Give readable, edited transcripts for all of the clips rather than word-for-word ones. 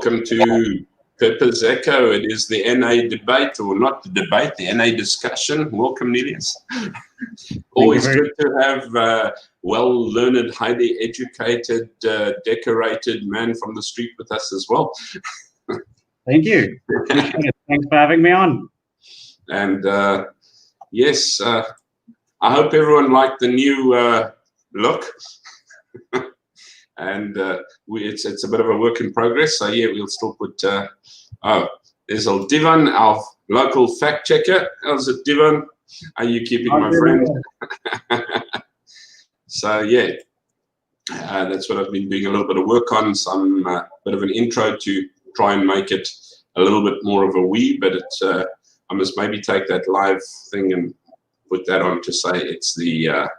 Welcome to Pepper's Echo. It is the NA debate, or not the debate, the NA discussion. Welcome, Nelius. Always good to have well-learned, highly educated, decorated man from the street with us as well. Thank you. Thanks for having me on. And yes, I hope everyone liked the new look. And it's a bit of a work in progress. So yeah, we'll still put. Oh, there's old Divan, our local fact checker. How's it, Divan? Are you keeping, my friend? So yeah, that's what I've been doing a little bit of work on. Some bit of an intro to try and make it a little bit more of a we. But it's I must maybe take that live thing and put that on to say it's the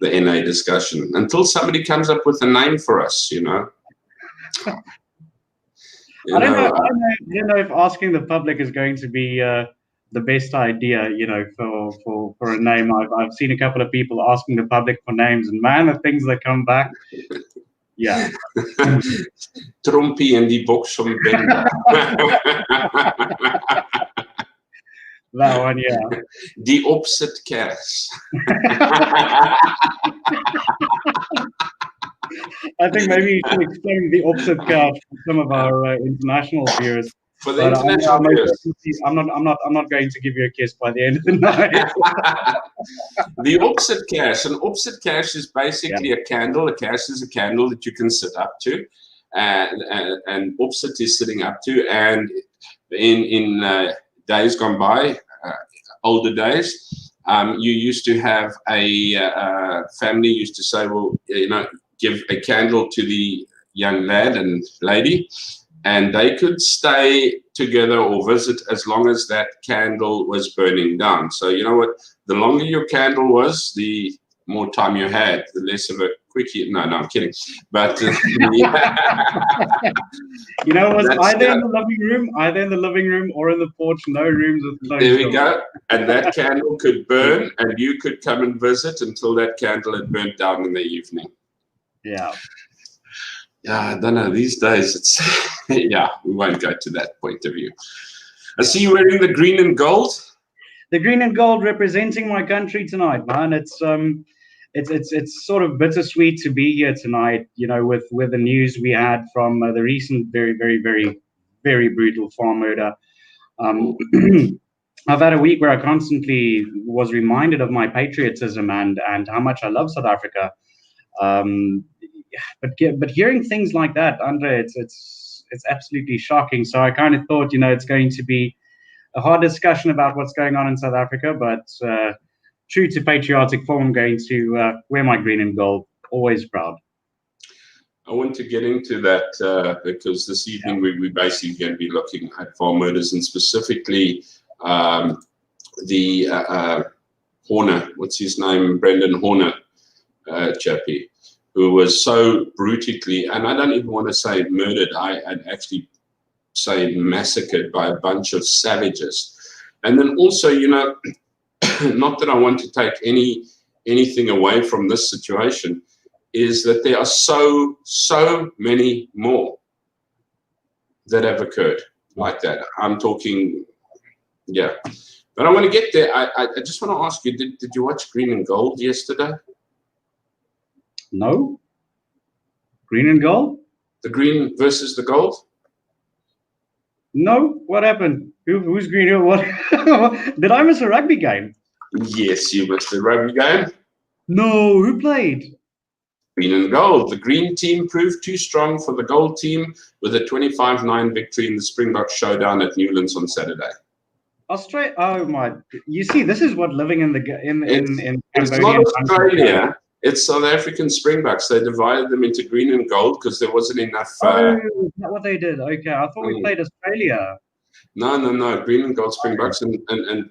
NA discussion until somebody comes up with a name for us, you know. I don't know if asking the public is going to be the best idea, you know, for a name. I've seen a couple of people asking the public for names, and man, the things that come back, yeah. Trumpy and die box from Bender. That one, yeah. Die opsit kers. I think maybe you should explain the opposite card for some of our international viewers. For the international viewers, I'm not going to give you a kiss by the end of the night. The opposite cash. An opposite cash is basically a candle. A cash is a candle that you can sit up to, and opposite is sitting up to. And in days gone by, older days, you used to have a family used to say, well, you know, give a candle to the young lad and lady, and they could stay together or visit as long as that candle was burning down. So you know what, the longer your candle was, the more time you had, the less of a quickie. No, I'm kidding. But you know, it was either in the living room or in the porch, no rooms with closed there we doors. go. And that candle could burn, and you could come and visit until that candle had burnt down in the evening. Yeah. Yeah, I don't know. These days, it's yeah. We won't go to that point of view. I see you wearing the green and gold. The green and gold representing my country tonight, man. It's sort of bittersweet to be here tonight. You know, with the news we had from the recent very brutal farm murder. I've had a week where I constantly was reminded of my patriotism and how much I love South Africa. But hearing things like that, Andre, it's absolutely shocking. So I kind of thought, you know, it's going to be a hard discussion about what's going on in South Africa, but true to patriotic form, I'm going to wear my green and gold. Always proud. I want to get into that because this evening we basically going to be looking at farm murders, and specifically the Horner, what's his name, Brendan Horner, chappie, who was so brutally, and I don't even want to say murdered, I'd actually say massacred by a bunch of savages. And then also, you know, not that I want to take anything away from this situation, is that there are so many more that have occurred like that. I'm talking, yeah. But I want to get there. I just want to ask you, did you watch Green and Gold yesterday? No. Green and gold? The green versus the gold? No. What happened? Who's green? Who? What? Did I miss a rugby game? Yes, you missed the rugby game. No. Who played? Green and gold. The green team proved too strong for the gold team with a 25-9 victory in the Springbok showdown at Newlands on Saturday. Australia. Oh my! You see, this is what living in it's not Australia. It's South African Springboks. They divided them into green and gold because there wasn't enough. Oh, is that what they did? Okay, I thought we played Australia. No, green and gold Springboks, and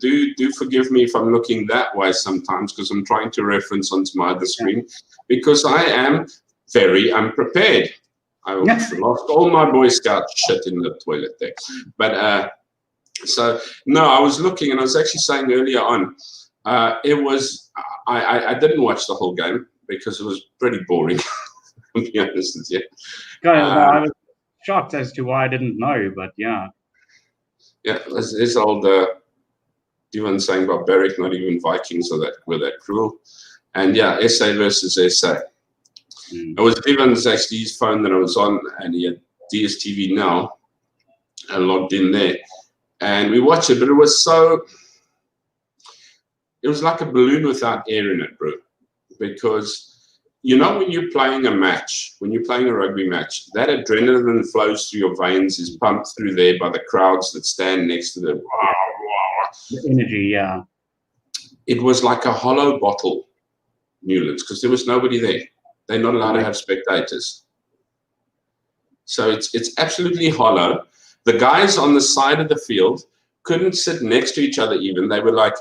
do forgive me if I'm looking that way sometimes because I'm trying to reference onto my other screen because I am very unprepared. I lost all my Boy Scout shit in the toilet there, but so no, I was looking and I was actually saying earlier on, it was. I didn't watch the whole game because it was pretty boring. To be honest with you. shocked as to why I didn't know, but yeah. Yeah, this old Divan saying barbaric, not even Vikings were that cruel. And yeah, SA versus SA. It was Divan's actually his phone that I was on, and he had DSTV Now and logged in there. And we watched it, but it was like a balloon without air in it, bro. Because you know, when you're playing a match, when you're playing a rugby match, that adrenaline flows through your veins, is pumped through there by the crowds that stand next to them. The energy, yeah. It was like a hollow bottle, Newlands, because there was nobody there. They're not allowed to have spectators. So it's absolutely hollow. The guys on the side of the field couldn't sit next to each other even. They were like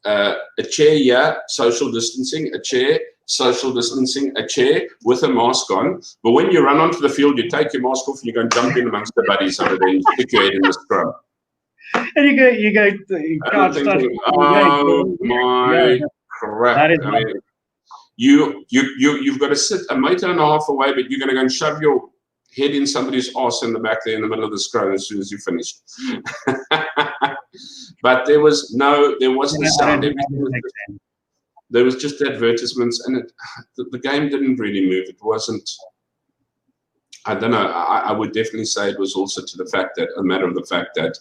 a chair here, social distancing, a chair, social distancing, a chair with a mask on. But when you run onto the field, you take your mask off and you go and jump in amongst the buddies over there and stick your head in the scrum. And you can't start. Oh my crap! That is I mean, you've got to sit a meter and a half away, but you're going to go and shove your head in somebody's arse in the back there in the middle of the scrum as soon as you finish. But there wasn't a sound. There was just advertisements, and the game didn't really move. It wasn't. I don't know. I would definitely say it was also to a matter of the fact that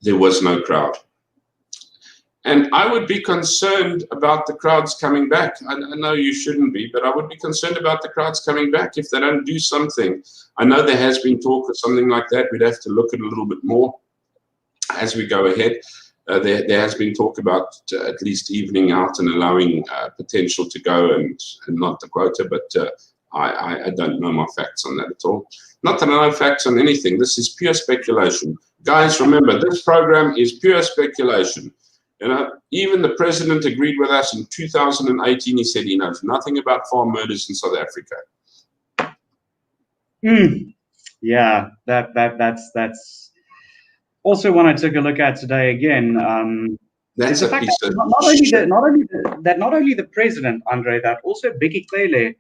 there was no crowd. And I would be concerned about the crowds coming back. I know you shouldn't be, but I would be concerned about the crowds coming back if they don't do something. I know there has been talk of something like that. We'd have to look at it a little bit more as we go ahead. There has been talk about at least evening out and allowing potential to go and not the quota, but I don't know my facts on that at all. Not that I know facts on anything. This is pure speculation. Guys, remember, this program is pure speculation. You know, even the president agreed with us in 2018. He said he knows nothing about farm murders in South Africa. Yeah, that's also one I took a look at today again. That's the fact that not only the president, Andre, that also Biki Cele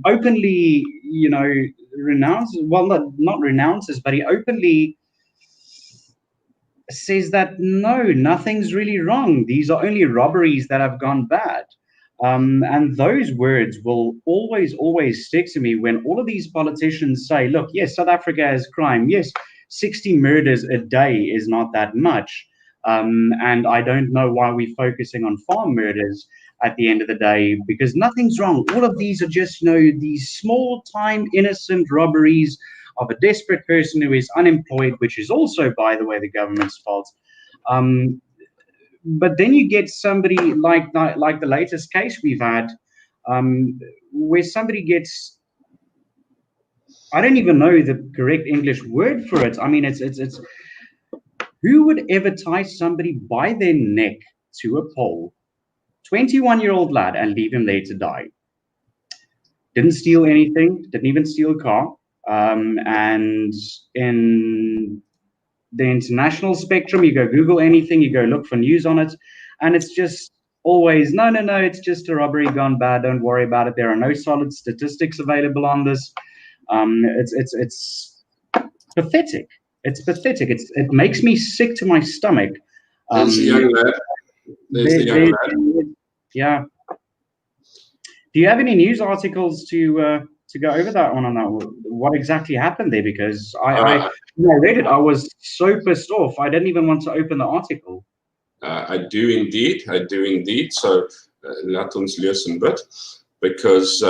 openly, you know, not renounces, but he openly says that no, nothing's really wrong. These are only robberies that have gone bad. And those words will always stick to me when all of these politicians say, look, yes, South Africa has crime. Yes, 60 murders a day is not that much. And I don't know why we're focusing on farm murders at the end of the day, because nothing's wrong. All of these are just, you know, these small-time innocent robberies of a desperate person who is unemployed, which is also, by the way, the government's fault. But then you get somebody like the latest case we've had, where somebody gets, I don't even know the correct English word for it. I mean, it's who would ever tie somebody by their neck to a pole, 21-year-old lad, and leave him there to die? Didn't steal anything, didn't even steal a car. And in the international spectrum, you go Google anything, you go look for news on it, and it's just always, no, it's just a robbery gone bad, don't worry about it. There are no solid statistics available on this. It's pathetic. It's pathetic. It makes me sick to my stomach. There's the young lad. There's the young lad. Yeah. Do you have any news articles to go over that one on that? What exactly happened there? Because when I read it, I was so pissed off. I didn't even want to open the article. I do indeed. So laat ons lees 'n bit, because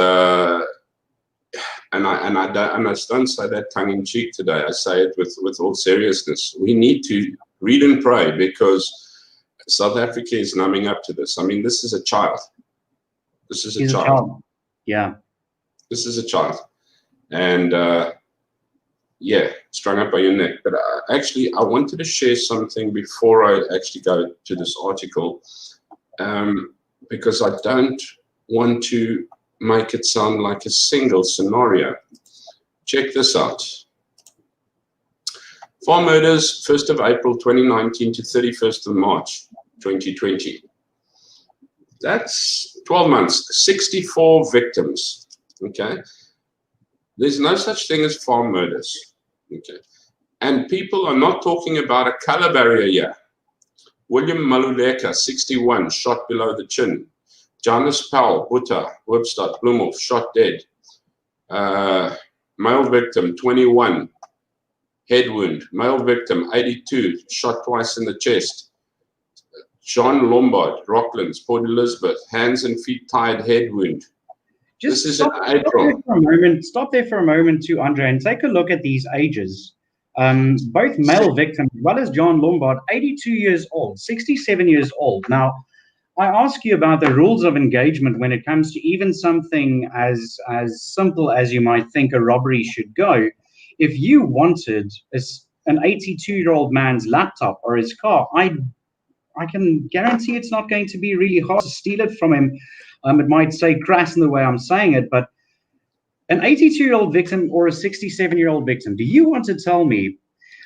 and I don't say that tongue in cheek today. I say it with all seriousness. We need to read and pray, because South Africa is numbing up to this. I mean, this is a child. This is a child. Yeah. This is a child. And yeah, strung up by your neck. But actually, I wanted to share something before I actually go to this article, because I don't want to make it sound like a single scenario. Check this out. Farm murders, 1st of April 2019 to 31st of March 2020. That's 12 months, 64 victims. Okay. There's no such thing as farm murders. Okay. And people are not talking about a color barrier here. William Maluleka, 61, shot below the chin. Johannes Powell, Buta, Webstad, Bloemhof, shot dead. Male victim, 21, head wound. Male victim, 82, shot twice in the chest. John Lombard, Rocklands, Port Elizabeth, hands and feet tied, head wound. This is in April. Stop there for a moment too, Andre, and take a look at these ages. Both male victims, as well as John Lombard, 82 years old, 67 years old. Now, I ask you about the rules of engagement when it comes to even something as simple as you might think a robbery should go. If you wanted an 82-year-old man's laptop or his car, I can guarantee it's not going to be really hard to steal it from him. It might say crass in the way I'm saying it, but an 82-year-old victim or a 67-year-old victim, do you want to tell me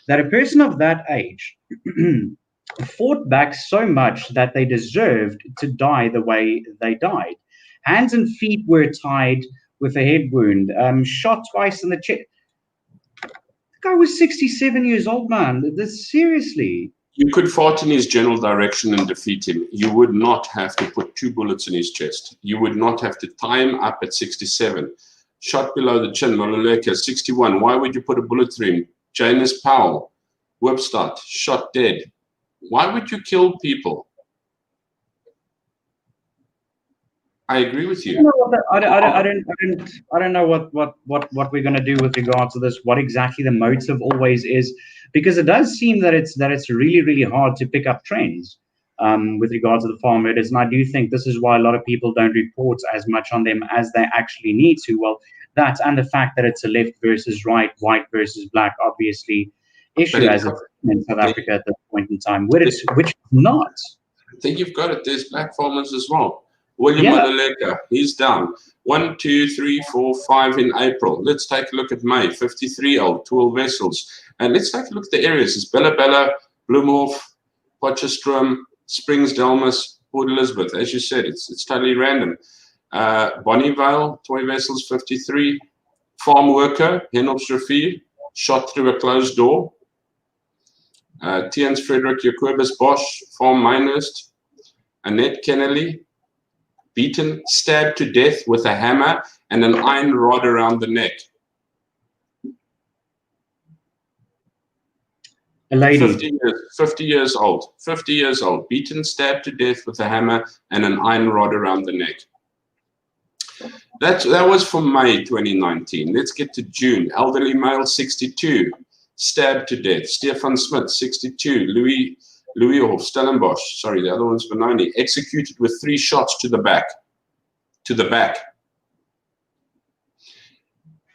that a person of that age fought back so much that they deserved to die the way they died? Hands and feet were tied with a head wound, shot twice in the chest. The guy was 67 years old, man. Seriously. You could fart in his general direction and defeat him. You would not have to put 2 bullets in his chest. You would not have to tie him up at 67. Shot below the chin, Maluleka, 61. Why would you put a bullet through him? Janus Powell, Webstad, shot dead. Why would you kill people? I agree with you. I don't know what we're going to do with regard to this. What exactly the motive always is, because it does seem that it's really, really hard to pick up trends with regard to the farm murders, and I do think this is why a lot of people don't report as much on them as they actually need to. Well, that and the fact that it's a left versus right, white versus black, obviously issue as it's in South Africa at this point in time, which is not. I think you've got it. There's black farmers as well. William Maluleka, he's down. 1, 2, 3, 4, 5 in April. Let's take a look at May. 53-year-old, 12 vessels. And let's take a look at the areas. It's Bella, Bloemhof, Potchefstroom, Springs, Delmas, Port Elizabeth. As you said, it's totally random. Bonnievale, toy vessels, 53. Farm worker, Henopsrivier, shot through a closed door. Tiens Frederick Jacobus Bosch, Farm Minehurst. Annette Kennelly, beaten, stabbed to death with a hammer and an iron rod around the neck. A lady. 50 years old, beaten, stabbed to death with a hammer and an iron rod around the neck. That was from May 2019. Let's get to June. Elderly male, 62, stabbed to death. Stefan Smith, 62. Louis Hof, Stellenbosch, sorry, the other one's Benoni, executed with 3 shots to the back.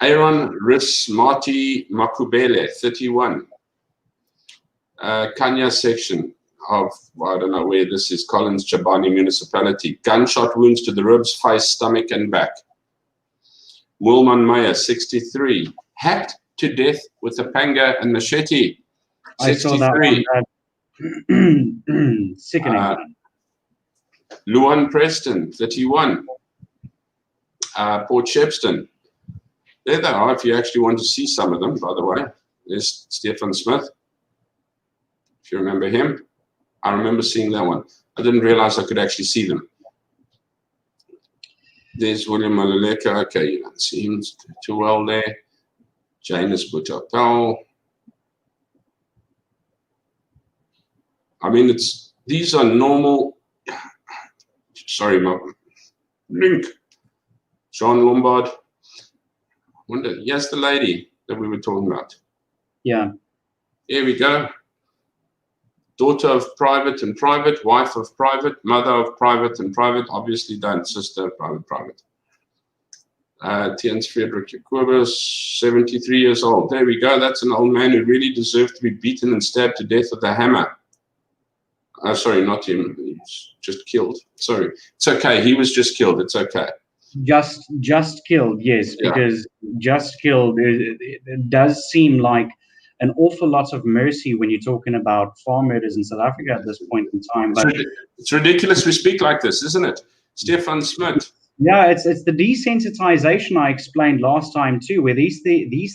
Aaron Rismati Makubele, 31. Kanya section of, I don't know where this is, Collins Chabani municipality. Gunshot wounds to the ribs, face, stomach, and back. Wilman Meyer, 63. Hacked to death with a panga and machete. 63. I saw that one. Sickening. Luan Preston, 31. Port Shepstone. There they are, if you actually want to see some of them, by the way. There's Stefan Smith, if you remember him. I remember seeing that one. I didn't realize I could actually see them. There's William Maluleka. Okay, you don't see him too well there. Janus Butapel. I mean, these are normal. Sorry, link. Jean Lombard. Wonder, yes, the lady that we were talking about. Yeah. Here we go. Daughter of private and private, wife of private, mother of private and private, obviously don't, sister, private. Tiens Frederick Jacobus, 73 years old. There we go. That's an old man who really deserved to be beaten and stabbed to death with a hammer. Sorry, not him. He's just killed. Sorry. It's okay. He was just killed. It's okay. Just killed, yes, yeah. Because just killed, it does seem like an awful lot of mercy when you're talking about farm murders in South Africa at this point in time. But it's ridiculous we speak like this, isn't it? Stefan Smith, Yeah, it's the desensitization I explained last time too, where these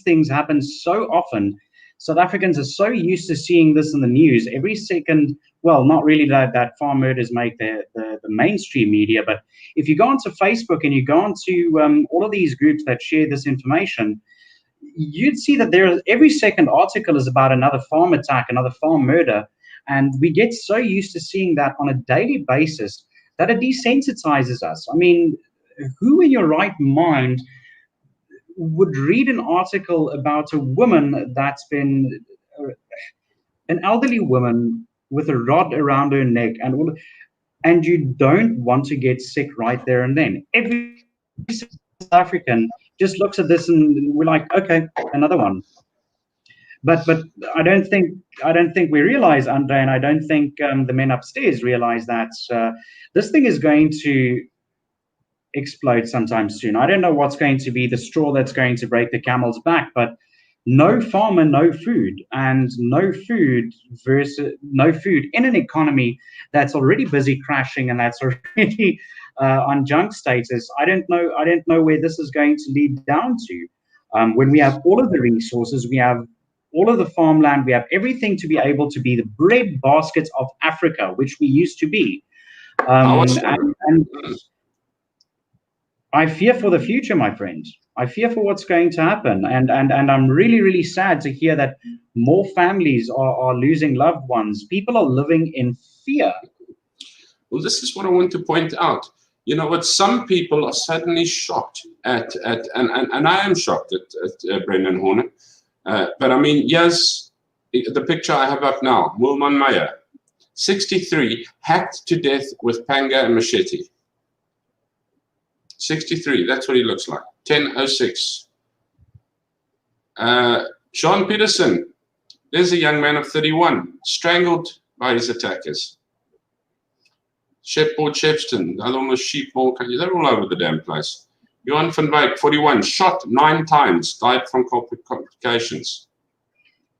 things happen so often. South Africans are so used to seeing this in the news every second. Well, not really that farm murders make the mainstream media, but if you go onto Facebook and you go onto all of these groups that share this information, you'd see that every second article is about another farm attack, another farm murder, and we get so used to seeing that on a daily basis that it desensitizes us. I mean, who in your right mind would read an article about a woman that's been an elderly woman with a rod around her neck and you don't want to get sick right there and then? Every South African just looks at this and we're like, okay, another one. But I don't think we realize, Andre, and I don't think the men upstairs realize that this thing is going to explode sometime soon. I don't know what's going to be the straw that's going to break the camel's back, but no farmer, no food, and no food in an economy that's already busy crashing and that's already on junk status. I don't know where this is going to lead down to. When we have all of the resources, we have all of the farmland, we have everything to be able to be the bread baskets of Africa, which we used to be. And I fear for the future, my friends. I fear for what's going to happen, and I'm really, really sad to hear that more families are losing loved ones. People are living in fear. Well, this is what I want to point out. You know what? Some people are suddenly shocked and I am shocked at Brendan Horner. But I mean, yes, the picture I have up now, Wilman Meyer, 63, hacked to death with panga and machete. 63, that's what he looks like. 10:06. Sean Peterson, there's a young man of 31, strangled by his attackers. Shepboard Shepston, the other one was Sheepball, they're all over the damn place. Johan van Wyk, 41, shot 9 times, died from complications.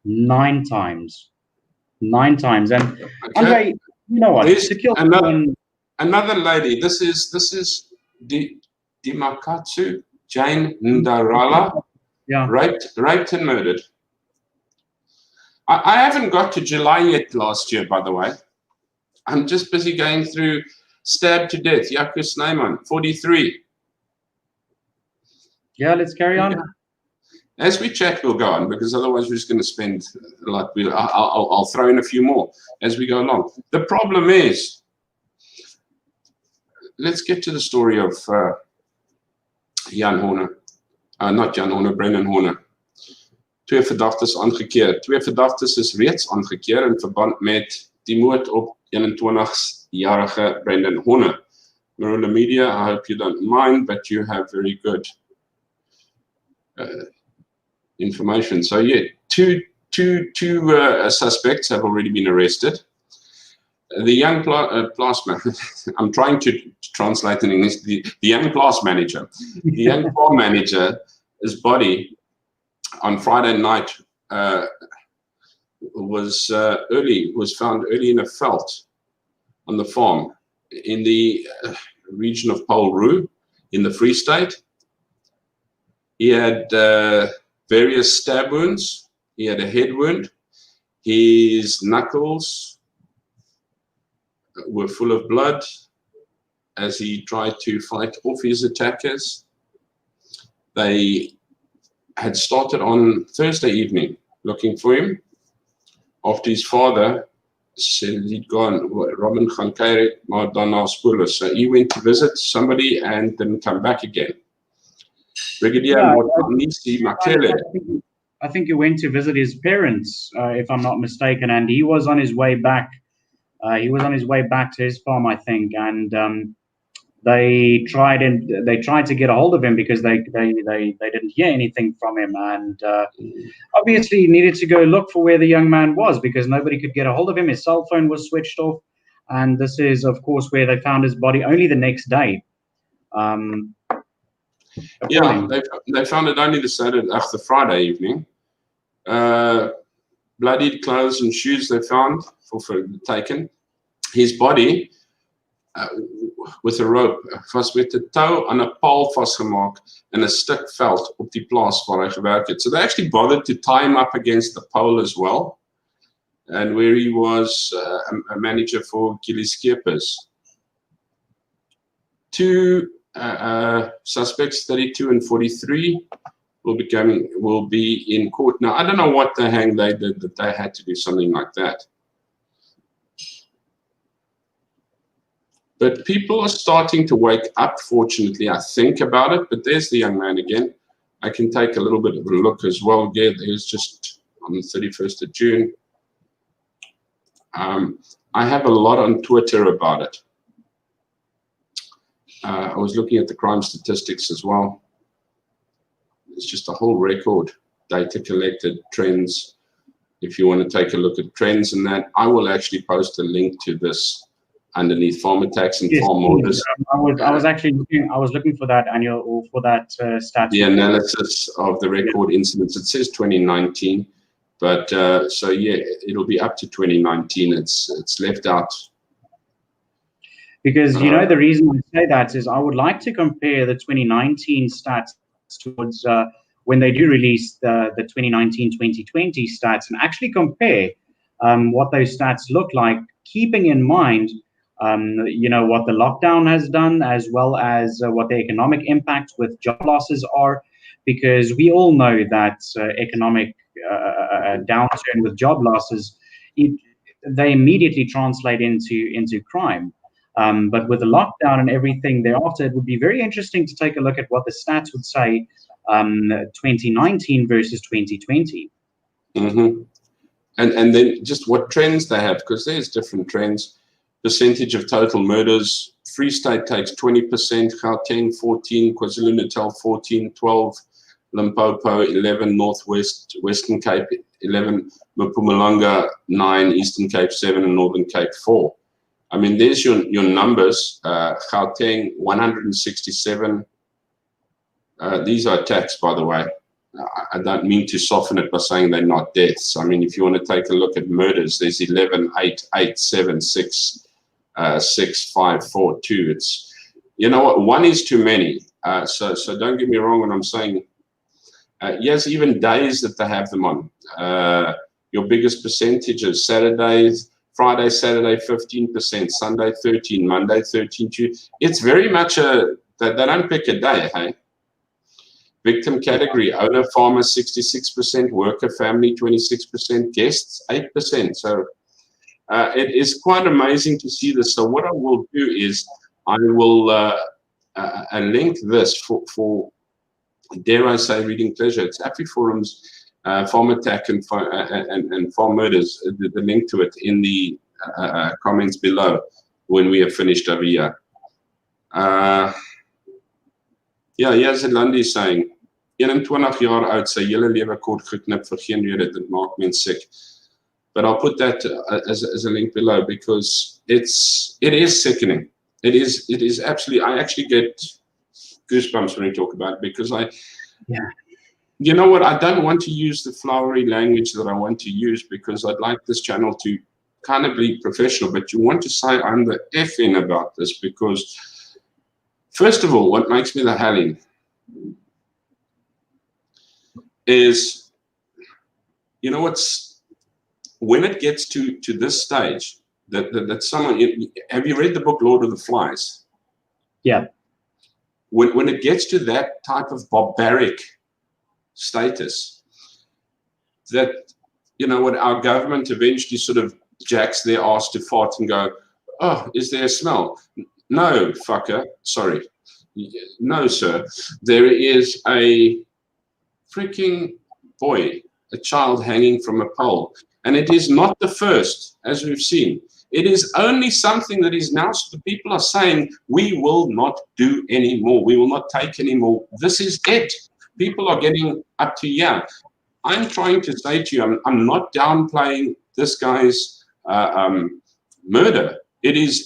9 times. 9 times. And okay. Andre, you know what? There's another lady. This is Dimakatsu Jane Ndarala, raped and murdered. I haven't got to July yet last year, by the way. I'm just busy going through stabbed to death, Jaco Snyman, 43. Yeah, let's carry on. As we chat, we'll go on, because otherwise we're just going to spend a lot. I'll throw in a few more as we go along. The problem is, let's get to the story of Jan Horner. Not Jan Horner, Brendan Horner. 2 verdagtes aangekeer. 2 verdagtes is reeds aangekeer in verband met die moord op 21-jarige Brendan Horner. Marula Media, I hope you don't mind, but you have very good information. So yeah, two suspects have already been arrested. The young I'm trying to translate in English. The young class manager, the young farm manager, his body on Friday night was found early in a veld on the farm in the region of Paul Roux in the Free State. He had various stab wounds. He had a head wound. His knuckles were full of blood as he tried to fight off his attackers. They had started on Thursday evening looking for him after his father said he'd gone, Robin gaan kyk, maar daarna spoorloos. So he went to visit somebody and didn't come back again. Brigadier Motanisi Makele. I think he went to visit his parents, if I'm not mistaken, and he was on his way back. He was on his way back to his farm, I think, and they tried to get a hold of him because they didn't hear anything from him, and obviously needed to go look for where the young man was because nobody could get a hold of him. His cell phone was switched off, and this is, of course, where they found his body only the next day. Yeah, they found it only the Friday evening. Bloodied clothes and shoes they found for taken. His body with 'n rope, was met 'n tou aan 'n paal vasgemaak in 'n stuk veld op die plaas waar hy gewerk het. So they actually bothered to tie him up against the pole as well, and where he was a manager for Gillies Skeepers. Two suspects, 32 and 43, will be in court. Now, I don't know what the hang they did that they had to do something like that. But people are starting to wake up, fortunately, I think, about it. But there's the young man again. I can take a little bit of a look as well. Yeah, there's just on the 31st of June. I have a lot on Twitter about it. I was looking at the crime statistics as well. It's just a whole record, data collected, trends. If you want to take a look at trends and that, I will actually post a link to this underneath farm attacks and farm orders. I was looking for that annual, or for that stat. The analysis of the record incidents. It says 2019, but so yeah, it'll be up to 2019. It's left out. Because the reason I say that is I would like to compare the 2019 stats towards when they do release the 2019-2020 stats, and actually compare what those stats look like, keeping in mind what the lockdown has done, as well as what the economic impact with job losses are, because we all know that economic downturn with job losses, they immediately translate into crime. But with the lockdown and everything thereafter, it would be very interesting to take a look at what the stats would say 2019 versus 2020. Mm-hmm. And then just what trends they have, because there's different trends. Percentage of total murders: Free State takes 20%, Gauteng 14, KwaZulu-Natal 14, 12, Limpopo 11, Northwest, Western Cape 11, Mpumalanga 9, Eastern Cape 7, and Northern Cape 4. I mean, there's your numbers. Gauteng 167. These are attacks, by the way. I don't mean to soften it by saying they're not deaths. I mean, if you want to take a look at murders, there's 11, 8, 8, 7, 6, 6, 5, 4, 2. It's, you know what, one is too many. So don't get me wrong when I'm saying, yes, even days that they have them on. Your biggest percentages: Saturdays, Friday, Saturday 15%, Sunday 13, Monday 13, Tuesday. It's very much they don't pick a day, hey? Victim category: owner, farmer 66%, worker, family 26%, guests 8%. So it is quite amazing to see this. So what I will do is I will link this for dare I say reading pleasure. It's Afriforum's farm attack and farm murders. The link to it in the comments below when we have finished over here. Ja, here's Zalandi saying, 21 jaar oud, sy hele lewe kort geknip vir geen rede, dit maak mens sick. But I'll put that as a link below, because it is sickening. It is absolutely, I actually get goosebumps when we talk about it, because you know what, I don't want to use the flowery language that I want to use, because I'd like this channel to kind of be professional, but you want to say I'm the effing about this, because first of all, what makes me the helling is, you know, when it gets to this stage, that someone, have you read the book Lord of the Flies? Yeah. When it gets to that type of barbaric status, that, you know, what our government eventually sort of jacks their ass to fart and go, oh, is there a smell? No, fucker, sorry. No, sir. There is a freaking boy, a child hanging from a pole. And it is not the first, as we've seen. It is only something that is now, the people are saying, we will not do anymore. We will not take anymore. This is it. People are getting up to, yeah. I'm trying to say to you, I'm not downplaying this guy's murder. It is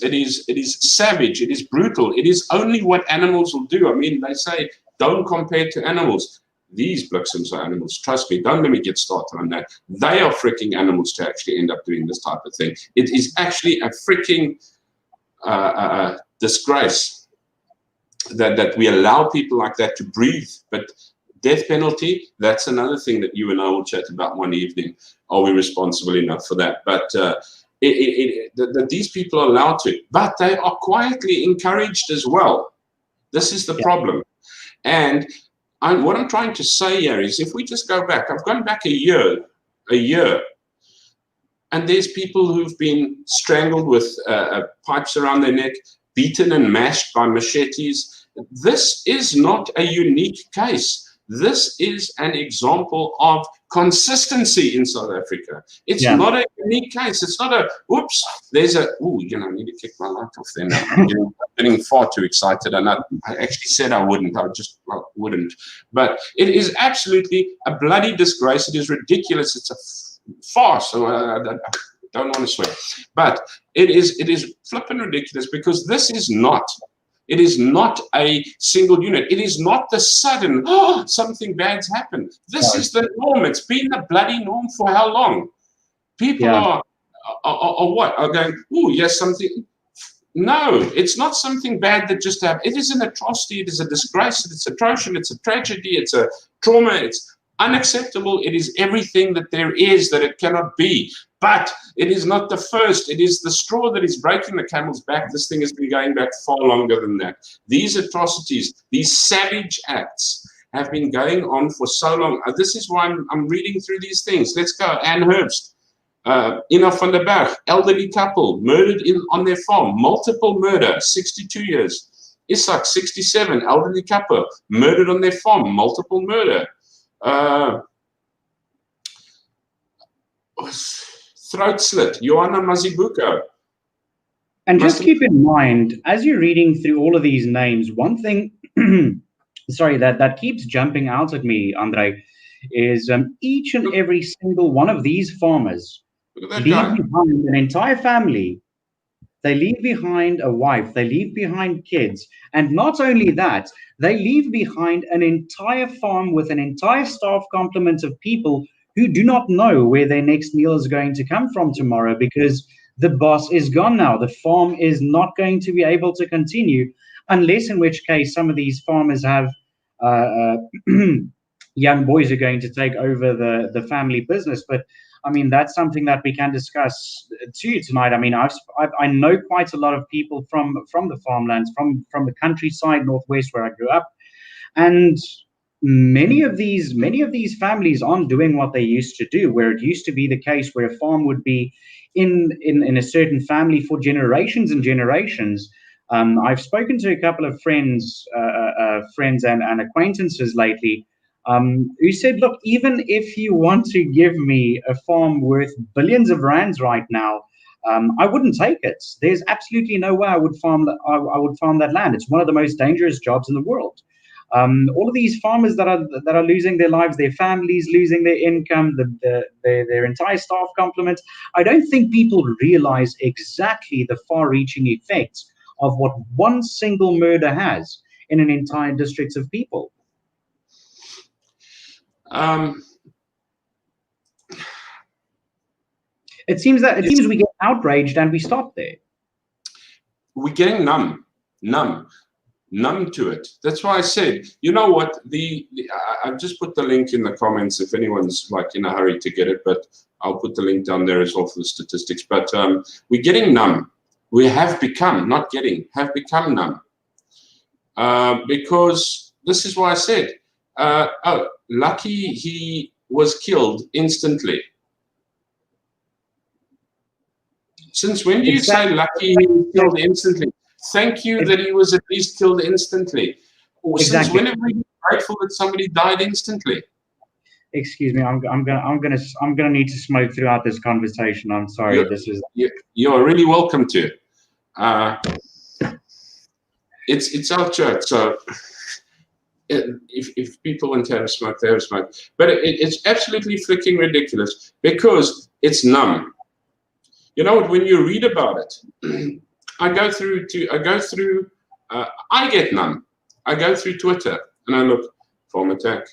savage. It is brutal. It is only what animals will do. I mean, they say, don't compare to animals. These bliksums are animals. Trust me, don't let me get started on that. They are freaking animals to actually end up doing this type of thing. It is actually a freaking disgrace that we allow people like that to breathe. But death penalty, that's another thing that you and I will chat about one evening. Are we responsible enough for that? But these people are allowed to, but they are quietly encouraged as well. This is the problem. And what I'm trying to say here is, if we just go back, I've gone back a year, and there's people who've been strangled with pipes around their neck, beaten and mashed by machetes. This is not a unique case. This is an example of consistency in South Africa. It's not a unique case. It's not a, whoops, there's a, I need to kick my light off there now. I'm getting far too excited. And I actually said I wouldn't. I wouldn't. But it is absolutely a bloody disgrace. It is ridiculous. It's a farce. So I don't want to swear. But it is flipping ridiculous, because this is not. It is not a single unit. It is not the sudden, something bad's happened. This is the norm. It's been the bloody norm for how long? People are what? Are going, yes, something. No, it's not something bad that just happened. It is an atrocity. It is a disgrace. It's atrocious. It's a tragedy. It's a trauma. It's unacceptable. It is everything that there is that it cannot be. But it is not the first. It is the straw that is breaking the camel's back. This thing has been going back far longer than that. These atrocities, these savage acts have been going on for so long. This is why I'm reading through these things. Let's go. Anne Herbst, Ina van der Berg, elderly couple, murdered on their farm. Multiple murder, 62 years. Isak, 67, elderly couple, murdered on their farm. Multiple murder. Throat slit, Joanna Mazibuko. And just keep in mind, as you're reading through all of these names, one thing, sorry, that keeps jumping out at me, Andre, is each and every single one of these farmers leave behind an entire family. They leave behind a wife, they leave behind kids. And not only that, they leave behind an entire farm with an entire staff complement of people who do not know where their next meal is going to come from tomorrow, because the boss is gone now. The farm is not going to be able to continue, unless in which case some of these farmers have young boys who are going to take over the family business. But I mean, that's something that we can discuss too tonight. I mean, I know quite a lot of people from the farmlands, from the countryside, northwest, where I grew up, and many of these families aren't doing what they used to do, where it used to be the case where a farm would be in a certain family for generations and generations. I've spoken to a couple of friends and acquaintances lately who said, look, even if you want to give me a farm worth billions of rands right now, I wouldn't take it. There's absolutely no way I would farm that land. It's one of the most dangerous jobs in the world. All of these farmers that are losing their lives, their families losing their income, their entire staff complement. I don't think people realize exactly the far-reaching effects of what one single murder has in an entire district of people. It seems we get outraged and we stop there. We're getting numb to it. That's why I said, you know what, I've just put the link in the comments if anyone's like in a hurry to get it, but I'll put the link down there as well for the statistics. But we're getting numb. We have become, not getting, have become numb. Because this is why I said, lucky he was killed instantly. Since when do you say lucky he was killed instantly? Thank you that he was at least killed instantly. Or since when have we been grateful that somebody died instantly? Excuse me, I'm gonna need to smoke throughout this conversation. I'm sorry. You're really welcome to. It's our church, so if people want to have a smoke, they have a smoke. But it's absolutely freaking ridiculous because it's numb. You know what? When you read about it. I get numb. I go through Twitter and I look, farm attack,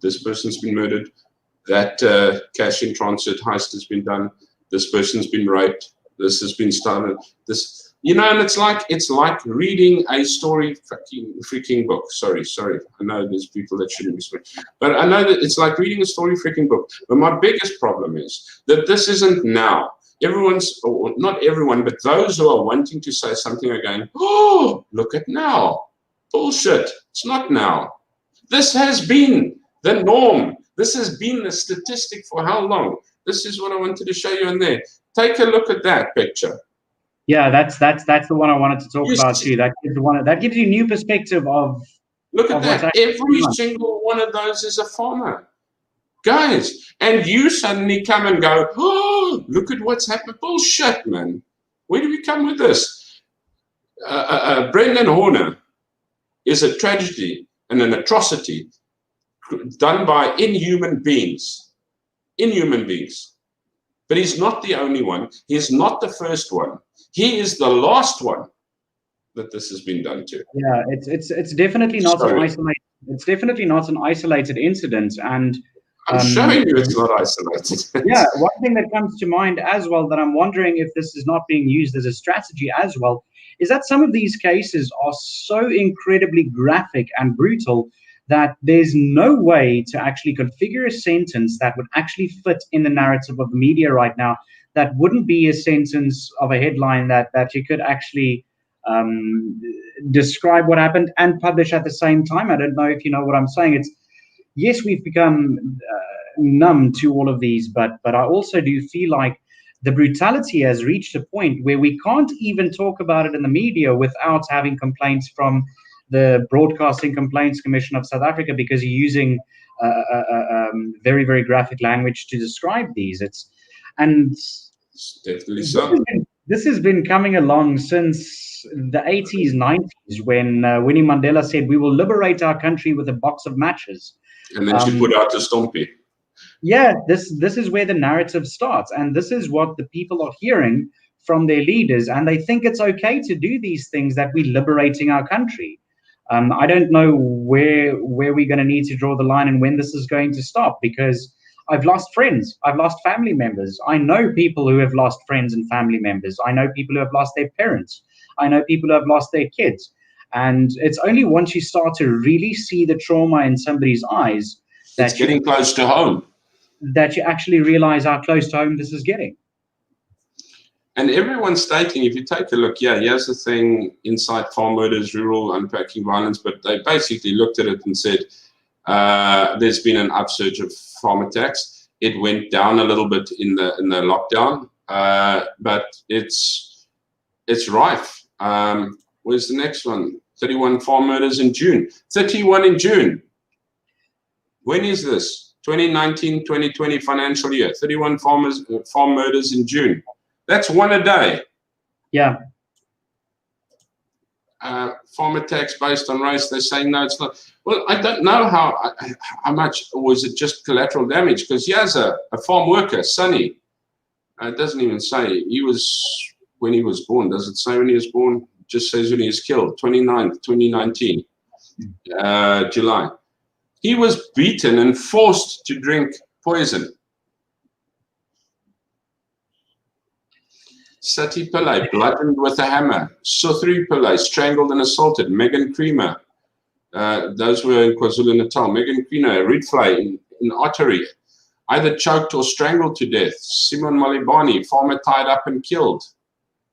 this person's been murdered, that cash in transit heist has been done, this person's been raped, this has been stolen, this, And it's like reading a story freaking book. Sorry. I know there's people that shouldn't be swearing, but I know that it's like reading a story freaking book. But my biggest problem is that this isn't now. Everyone's, or not everyone, but those who are wanting to say something are going, oh, look at now. Bullshit. It's not now. This has been the norm. This has been the statistic for how long? This is what I wanted to show you in there. Take a look at that picture. Yeah, that's the one I wanted to talk about too. That gives you new perspective of. Look at that. Every single one of those is a farmer. Guys, and you suddenly come and go, oh, look at what's happened. Bullshit, man. Where do we come with this? Brendan Horner is a tragedy and an atrocity done by inhuman beings. Inhuman beings. But he's not the only one. He's not the first one. He is the last one that this has been done to. Yeah, it's definitely not an isolated. It's definitely not an isolated incident, and I'm showing you it's not isolated. Yeah, one thing that comes to mind as well that I'm wondering if this is not being used as a strategy as well is that some of these cases are so incredibly graphic and brutal that there's no way to actually configure a sentence that would actually fit in the narrative of the media right now. That wouldn't be a sentence of a headline that you could actually describe what happened and publish at the same time. I don't know if you know what I'm saying. Yes, we've become numb to all of these, but I also do feel like the brutality has reached a point where we can't even talk about it in the media without having complaints from the Broadcasting Complaints Commission of South Africa, because you're using very, very graphic language to describe these. It's definitely so. This has been coming along since the 80s, 90s, when Winnie Mandela said, "We will liberate our country with a box of matches." And then she put out a stompy. Yeah, this is where the narrative starts, and this is what the people are hearing from their leaders, and they think it's okay to do these things, that we're liberating our country. I don't know where we're going to need to draw the line and when this is going to stop, because I've lost friends, I've lost family members. I know people who have lost friends and family members. I know people who have lost their parents. I know people who have lost their kids. And it's only once you start to really see the trauma in somebody's eyes that it's getting close to home, that you actually realize how close to home this is getting. And everyone's stating, if you take a look, yeah, here's the thing, inside farm murders, rural unpacking violence, but they basically looked at it and said, there's been an upsurge of farm attacks. It went down a little bit in the lockdown, but it's rife. Where's the next one? 31 farm murders in June. 31 in June. When is this? 2019, 2020 financial year. 31 farm murders in June. That's one a day. Yeah. Farm attacks based on race. They're saying no, it's not. Well, I don't know how much, or was it just collateral damage? Because here's a farm worker, Sonny. It doesn't even say when he was born. Does it say when he was born? It just says when he was killed, 29th, 2019, July. He was beaten and forced to drink poison. Sati Pillay, bludgeoned with a hammer. Suthri Pillay, strangled and assaulted. Megan Creamer, those were in KwaZulu-Natal. Megan Creamer, reed fly in Ottery, either choked or strangled to death. Simon Malibani, farmer tied up and killed.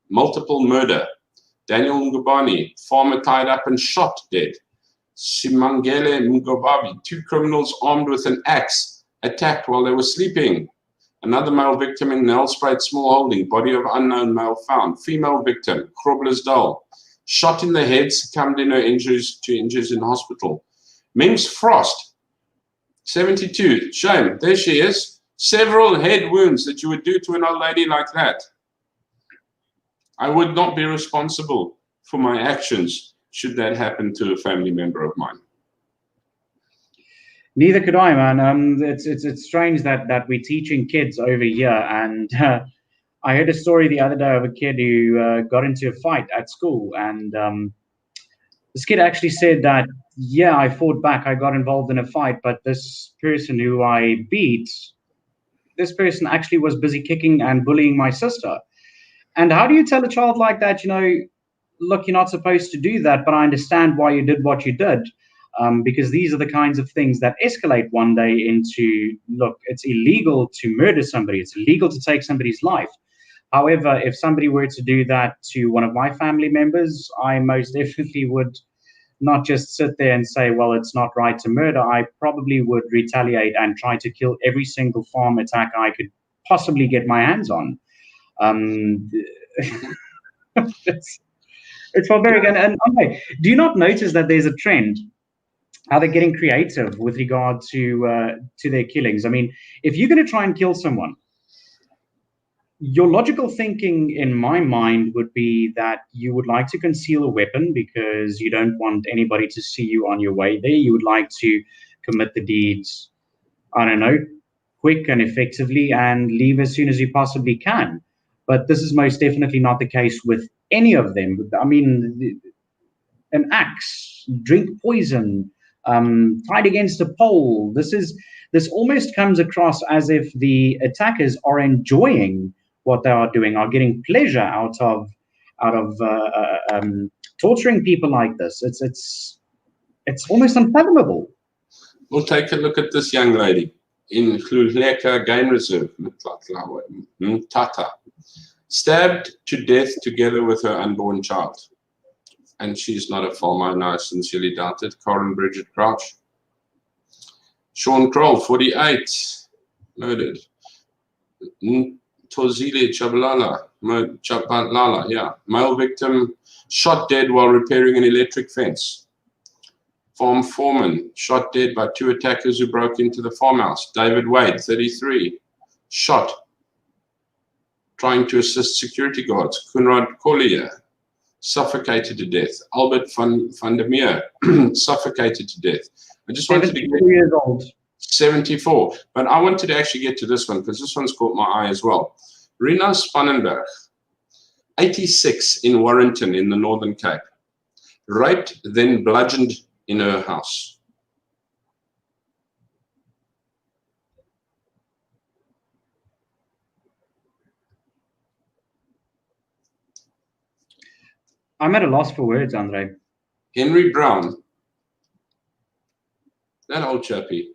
Multiple murder. Daniel Ngubani, farmer tied up and shot dead. Simangele Mugobabi, 2 criminals armed with an axe, attacked while they were sleeping. Another male victim in Nelspruit small holding, body of unknown male found. Female victim, Groblersdal, shot in the head, succumbed in her injuries in hospital. Mims Frost, 72, shame, there she is. Several head wounds that you would do to an old lady like that. I would not be responsible for my actions should that happen to a family member of mine. Neither could I, man. It's strange that we're teaching kids over here, and I heard a story the other day of a kid who got into a fight at school, and this kid actually said that, yeah, I fought back, I got involved in a fight, but this person who I beat, this person actually was busy kicking and bullying my sister. And how do you tell a child like that, look, you're not supposed to do that, but I understand why you did what you did? Because these are the kinds of things that escalate one day into, look, it's illegal to murder somebody. It's illegal to take somebody's life. However, if somebody were to do that to one of my family members, I most definitely would not just sit there and say, well, it's not right to murder. I probably would retaliate and try to kill every single farm attack I could possibly get my hands on. It's barbaric. And okay, do you not notice that there's a trend how they're getting creative with regard to their killings? I mean, if you're going to try and kill someone, your logical thinking in my mind would be that you would like to conceal a weapon because you don't want anybody to see you on your way there. You would like to commit the deeds, I don't know, quick and effectively and leave as soon as you possibly can. But this is most definitely not the case with any of them. I mean, an axe, drink poison, fight against a pole. This almost comes across as if the attackers are enjoying what they are doing, are getting pleasure out of torturing people like this. It's almost unfathomable. We'll take a look at this young lady in Khuleka Game Reserve, Tata, stabbed to death together with her unborn child. And she's not a farmer, and I sincerely doubt it. Karen Bridget Crouch. Sean Kroll, 48, murdered. Tozile Chabalala, yeah. Male victim shot dead while repairing an electric fence. Farm foreman shot dead by 2 attackers who broke into the farmhouse. David Wade, 33, shot trying to assist security guards. Kunrad Collier, suffocated to death. Albert van der Meer, suffocated to death. I just wanted to get 72 years old. 74, but I wanted to actually get to this one because this one's caught my eye as well. Rina Spannenberg, 86, in Warrington in the Northern Cape, raped, then bludgeoned in her house. I'm at a loss for words, Andre. Henry Brown, that old chappie,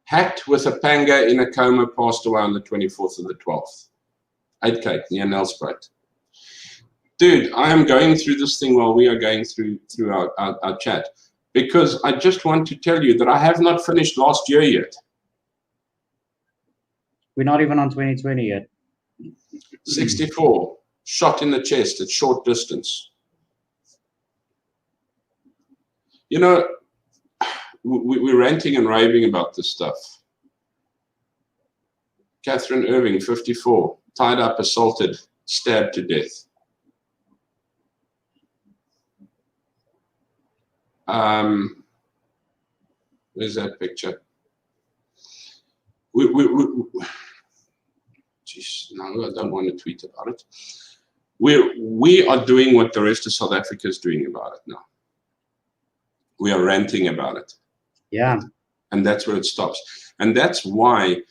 hacked with a panga in a coma, passed away on the 24th of the 12th. 8 Cape, near Nelspruit. Dude, I am going through this thing while we are going through our chat, because I just want to tell you that I have not finished last year yet. We're not even on 2020 yet. 64, shot in the chest at short distance. You know, we're ranting and raving about this stuff. Catherine Irving, 54, tied up, assaulted, stabbed to death. Where's that picture? Geez, no, I don't want to tweet about it. We are doing what the rest of South Africa is doing about it now. We are ranting about it. Yeah. And that's where it stops. And that's why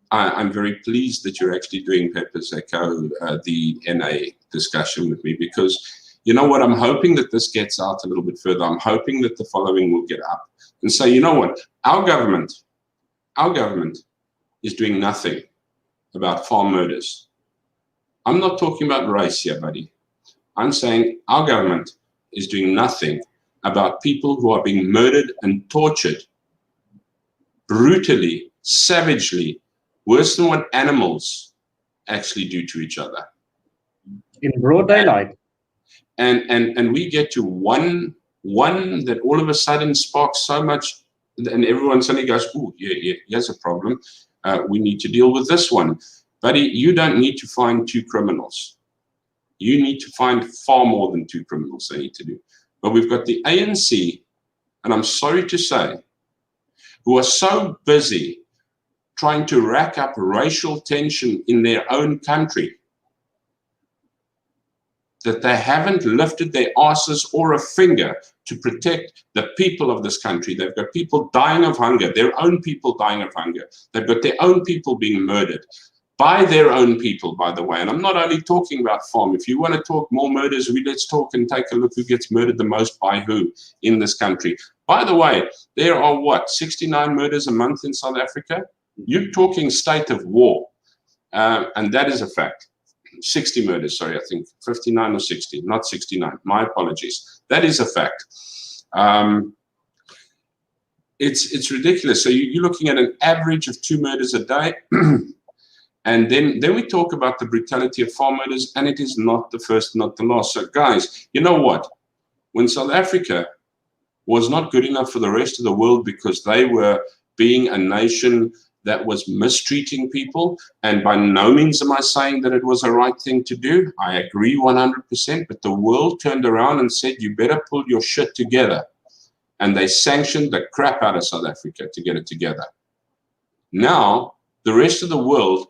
I'm very pleased that you're actually doing Pepper's Echo, the NA discussion with me, because you know what? I'm hoping that this gets out a little bit further. I'm hoping that the following will get up and say, you know what? Our government is doing nothing about farm murders. I'm not talking about race here, buddy. I'm saying our government is doing nothing about people who are being murdered and tortured brutally, savagely, worse than what animals actually do to each other. In broad daylight. And we get to one that all of a sudden sparks so much, and everyone suddenly goes, oh, yeah, here's a problem. We need to deal with this one. Buddy, you don't need to find 2 criminals. You need to find far more than 2 criminals they need to do. But we've got the ANC, and I'm sorry to say, who are so busy trying to rack up racial tension in their own country that they haven't lifted their asses or a finger to protect the people of this country. They've got people dying of hunger, their own people dying of hunger. They've got their own people being murdered. by their own people, by the way. And I'm not only talking about farm. If you want to talk more murders, let's talk and take a look who gets murdered the most by who in this country. By the way, there are, what, 69 murders a month in South Africa? You're talking state of war. And that is a fact. 60 murders, sorry, I think 59 or 60, not 69. My apologies. That is a fact. It's ridiculous. So you're looking at an average of 2 murders a day. And then we talk about the brutality of farm murders, and it is not the first, not the last. So guys, you know what? When South Africa was not good enough for the rest of the world because they were being a nation that was mistreating people, and by no means am I saying that it was a right thing to do. I agree 100%, but the world turned around and said, you better pull your shit together. And they sanctioned the crap out of South Africa to get it together. Now, the rest of the world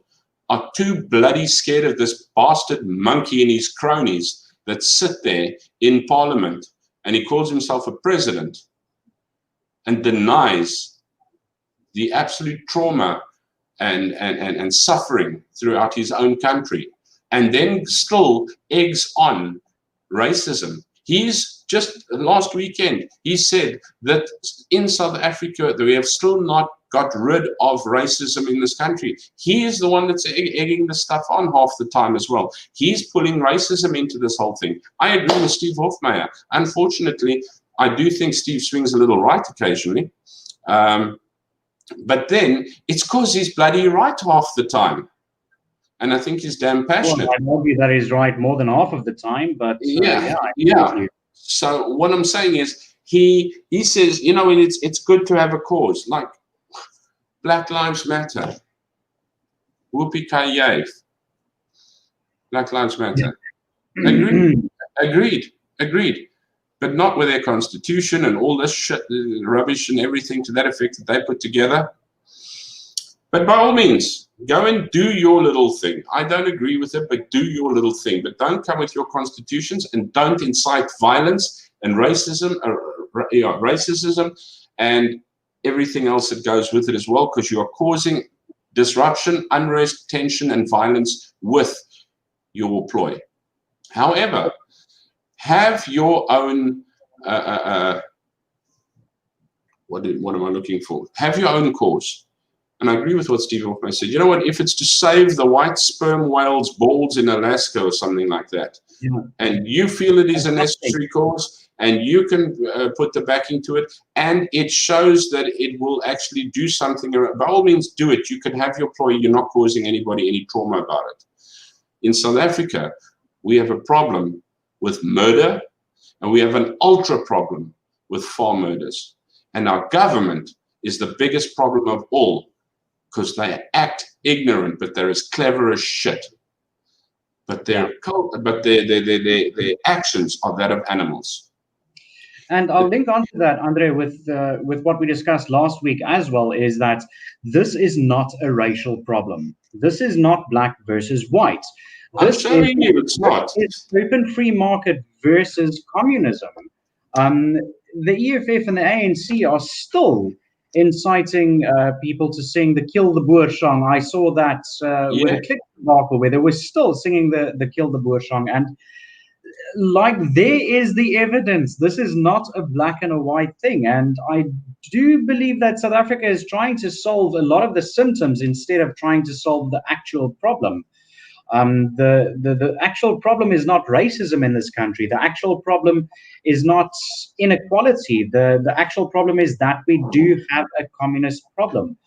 are too bloody scared of this bastard monkey and his cronies that sit there in parliament, and he calls himself a president and denies the absolute trauma and suffering throughout his own country, and then still eggs on racism. He's just last weekend, he said that in South Africa, we have still not got rid of racism in this country. He is the one that's egging the stuff on half the time as well. He's pulling racism into this whole thing. I agree with Steve Hofmeyr. Unfortunately, I do think Steve swings a little right occasionally. But then it's because he's bloody right half the time. And I think he's damn passionate. Well, I argue that he's right more than half of the time, but yeah. So what I'm saying is he says, you know, it's good to have a cause. Like Black Lives Matter. Whoopi Kayev. Black Lives Matter. Agreed. But not with their constitution and all this shit, rubbish and everything to that effect that they put together. But by all means, go and do your little thing. I don't agree with it, but do your little thing. But don't come with your constitutions, and don't incite violence and racism and everything else that goes with it as well, because you are causing disruption, unrest, tension, and violence with your ploy. However, have your own, what am I looking for? Have your own cause. And I agree with what Steve Hofmeyr said. You know what? If it's to save the white sperm whale's balls in Alaska or something like that, and you feel it is a necessary cause, and you can put the backing to it, and it shows that it will actually do something, by all means, do it. You can have your ploy. You're not causing anybody any trauma about it. In South Africa, we have a problem with murder, and we have an ultra problem with farm murders. And our government is the biggest problem of all, because they act ignorant, but they're as clever as shit. But their actions are that of animals. And I'll link on to that, Andre, with what we discussed last week as well, is that this is not a racial problem. This is not black versus white. I'm showing you it's not. It's open free market versus communism. The EFF and the ANC are still inciting people to sing the Kill the Boer song. I saw that with a click debacle where they were still singing the Kill the Boer song. And like, there is the evidence. This is not a black and a white thing. And I do believe that South Africa is trying to solve a lot of the symptoms instead of trying to solve the actual problem. The actual problem is not racism in this country. The actual problem is not inequality. The actual problem is that we do have a communist problem.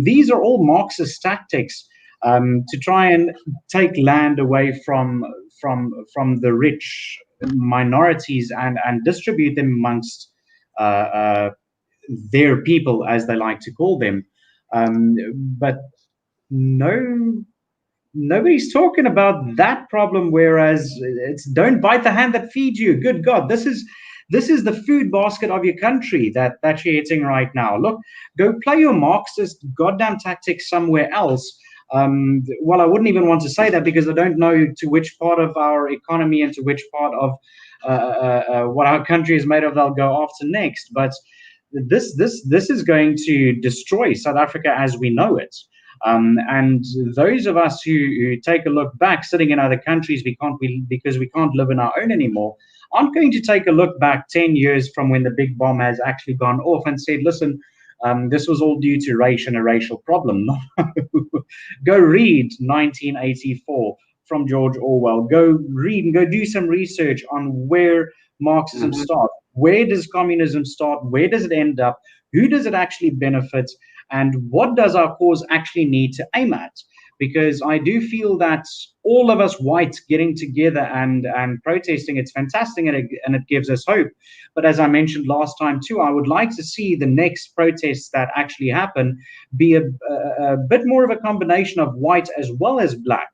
These are all Marxist tactics to try and take land away from the rich minorities and distribute them amongst their people, as they like to call them. But nobody's talking about that problem, whereas it's don't bite the hand that feeds you. Good God, this is the food basket of your country that you're hitting right now. Look, go play your Marxist goddamn tactics somewhere else. Well, I wouldn't even want to say that, because I don't know to which part of our economy and to which part of what our country is made of they'll go after next. But this is going to destroy South Africa as we know it. And those of us who take a look back, sitting in other countries, because we can't live in our own anymore, aren't going to take a look back 10 years from when the big bomb has actually gone off and said, listen, this was all due to race and a racial problem. Go read 1984 from George Orwell. Go read and go do some research on where Marxism starts. Where does communism start? Where does it end up? Who does it actually benefit? And what does our cause actually need to aim at? Because I do feel that all of us whites getting together and protesting, it's fantastic, and it gives us hope. But as I mentioned last time too, I would like to see the next protests that actually happen be a bit more of a combination of white as well as black.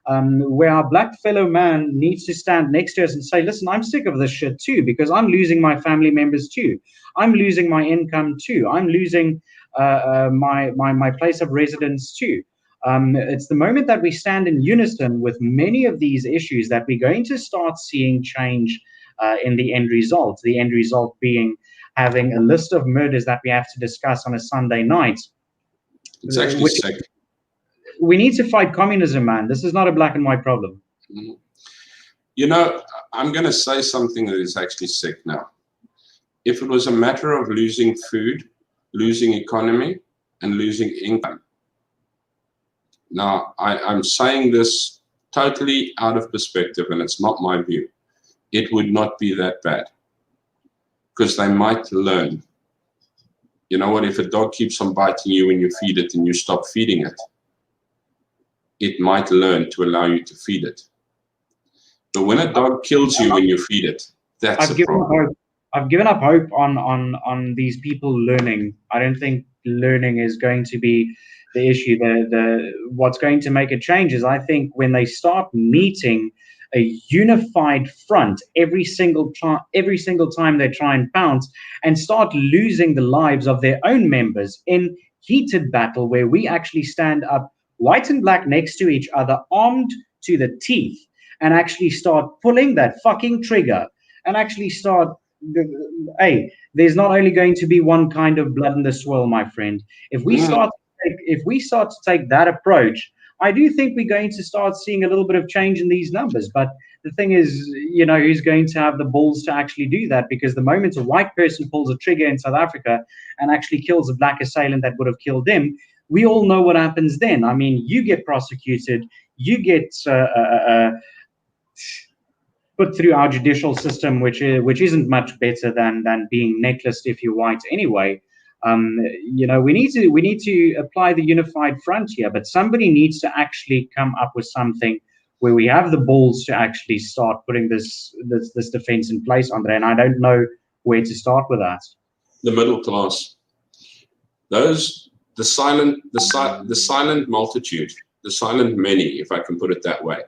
Where our black fellow man needs to stand next to us and say, listen, I'm sick of this shit too, because I'm losing my family members too. I'm losing my income too. I'm losing my place of residence too. It's the moment that we stand in unison with many of these issues that we're going to start seeing change in the end result. The end result being having a list of murders that we have to discuss on a Sunday night. It's actually sick. We need to fight communism, man. This is not a black and white problem. You know, I'm going to say something that is actually sick now. If it was a matter of losing food, losing economy, and losing income. Now, I'm saying this totally out of perspective, and it's not my view. It would not be that bad, because they might learn. You know what? If a dog keeps on biting you when you feed it and you stop feeding it, it might learn to allow you to feed it. But when a dog kills you when you feed it, that's a problem. I've given up hope on these people learning. I don't think learning is going to be the issue. What's going to make a change is, I think, when they start meeting a unified front every single time they try and pounce, and start losing the lives of their own members in heated battle, where we actually stand up white and black next to each other, armed to the teeth, and actually start pulling that fucking trigger, and actually start, hey, there's not only going to be one kind of blood in the swirl, my friend. If we start to take that approach, I do think we're going to start seeing a little bit of change in these numbers. But the thing is, you know, who's going to have the balls to actually do that? Because the moment a white person pulls a trigger in South Africa and actually kills a black assailant that would have killed them, we all know what happens then. I mean, you get prosecuted, you get put through our judicial system, which isn't much better than being necklaced if you're white anyway. You know, we need to apply the unified front here, but somebody needs to actually come up with something where we have the balls to actually start putting this defense in place, Andre. And I don't know where to start with that. The middle class, the silent multitude, the silent many, if I can put it that way,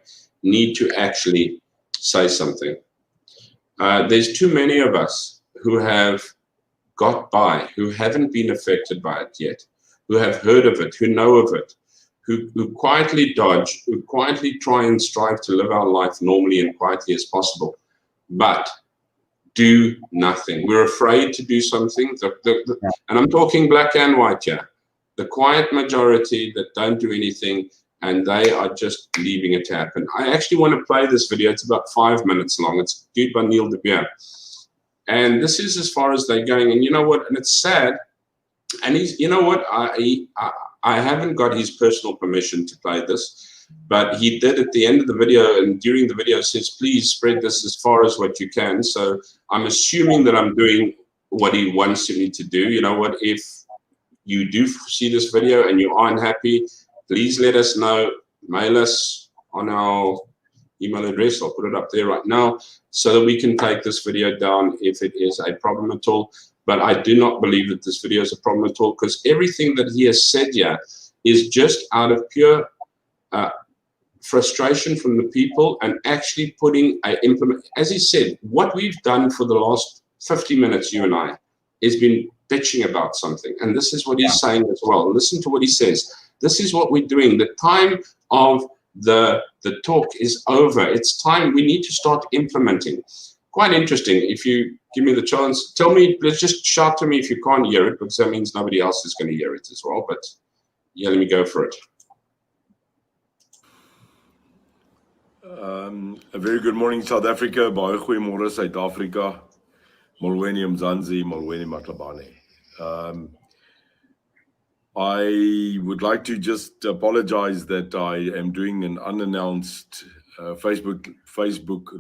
need to actually say something. There's too many of us who have got by, who haven't been affected by it yet, who have heard of it, who know of it, who quietly dodge, who quietly try and strive to live our life normally and quietly as possible, but do nothing. We're afraid to do something. And I'm talking black and white here. The quiet majority that don't do anything, and they are just leaving it to happen. I actually want to play this video. It's about 5 minutes long. It's viewed by Neil de Beer. And this is as far as they're going. And you know what? And it's sad. And you know what? I haven't got his personal permission to play this, but he did at the end of the video and during the video says, please spread this as far as what you can. So I'm assuming that I'm doing what he wants me to do. You know what? If you do see this video and you are unhappy, please let us know. Mail us on our email address. I'll put it up there right now so that we can take this video down if it is a problem at all. But I do not believe that this video is a problem at all, because everything that he has said here is just out of pure frustration from the people and actually putting as he said, what we've done for the last 50 minutes, you and I, is been bitching about something. And this is what he's saying as well. Listen to what he says. This is what we're doing. The time of the talk is over. It's time. We need to start implementing. Quite interesting. If you give me the chance, tell me, let's just shout to me if you can't hear it, because that means nobody else is going to hear it as well. But Yeah, let me go for it. A very good morning, South Africa. Baie goeiemôre, Suid-Afrika. Molweni Mzansi, Molweni Matlabane. I would like to just apologize that I am doing an unannounced Facebook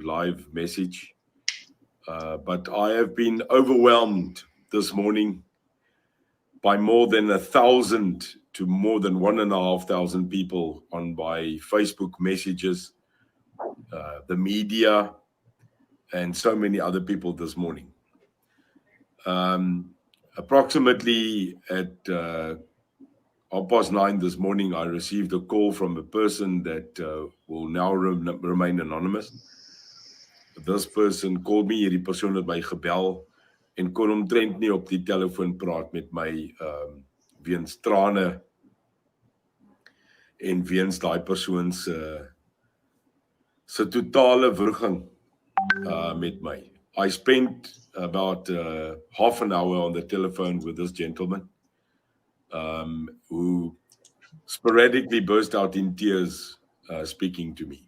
live message. But I have been overwhelmed this morning by more than 1,000 to more than 1,500 people on my Facebook messages, the media, and so many other people this morning. Approximately at 9:30 this morning, I received a call from a person that will now remain anonymous. This person called me, hierdie persoon het my gebel en kon omtrent nie op die telefoon praat met my weens trane en weens daai persoon se totale wurging met my. I spent about half an hour on the telephone with this gentleman who sporadically burst out in tears speaking to me.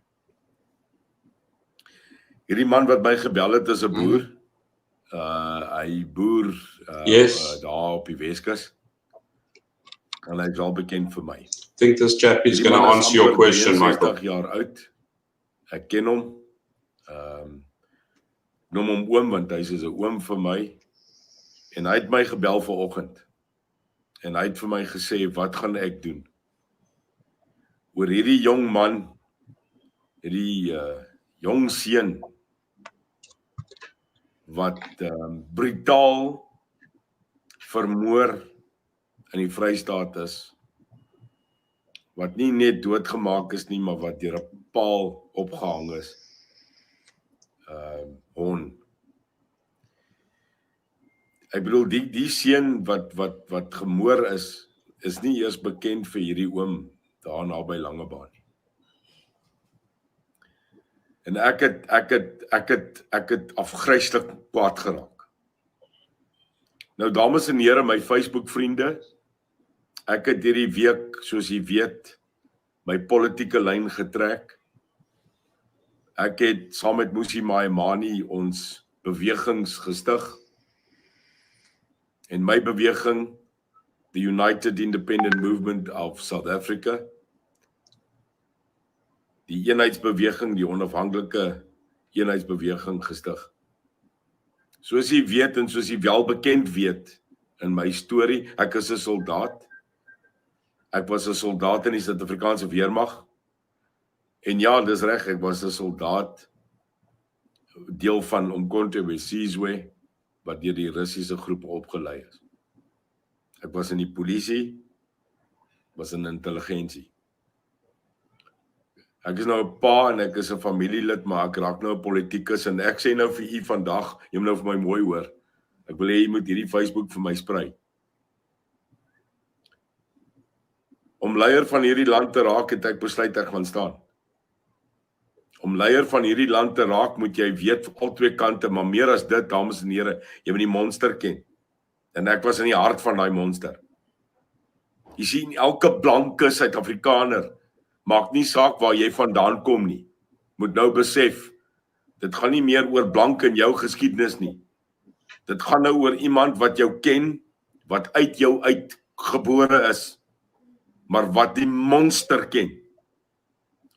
Hierdie man wat my gebel het is 'n boer. Hy boer Yes. daar op die Weskus. En hy's al bekend vir my. I think this chap is going to answer your question, Michael. 60 jaar oud. Ek ken hom. Noem hom oom want hy is 'n oom vir my. En hy het my gebel vanoggend. En hy het vir my gesê, wat gaan ek doen? Oor hierdie jong man, hierdie jong seun wat brutaal vermoor in die Vrystaat is, wat nie net doodgemaak is nie, maar wat deur 'n paal opgehang is. Ek bedoel die seun wat gemoor is nie eers bekend vir hierdie oom daar naby Langebaan nie. En ek het afgryslik kwaad geraak. Nou dames en here, my Facebook vriende, ek het hierdie week, soos jy weet, my politieke lyn getrek. Ek het saam met Musi Maimane ons bewegings gestig. En my beweging, the United Independent Movement of South Africa, die eenheidsbeweging, die onafhanklike eenheidsbeweging gestig. Soos jy weet en soos jy wel bekend weet in my storie, ek is 'n soldaat. Ek was 'n soldaat in die Suid-Afrikaanse weermag. En ja, dis reg, ek was 'n soldaat, deel van Umkhonto we Sizwe, wat deur die Russiese groep opgelei is. Ek was in die polisie, was in intelligensie. Ek is nou 'n pa en ek is 'n familielid, maar ek raak nou 'n politikus en ek sê nou vir u vandag, jy moet nou vir my mooi hoor. Ek wil hê jy moet hierdie Facebook vir my sprei. Om leier van hierdie land te raak, het ek besluit ek gaan staan. Om leier van hierdie land te raak, moet jy weet vir al twee kante, maar meer as dit, dames en here, jy moet die monster ken. En ek was in die hart van daai monster. Jy sien, elke blanke Suid-Afrikaner, maak nie saak waar jy vandaan kom nie, moet nou besef, dit gaan nie meer oor blank in jou geskiedenis nie. Dit gaan nou oor iemand wat jou ken, wat uit jou uitgebore is, maar wat die monster ken.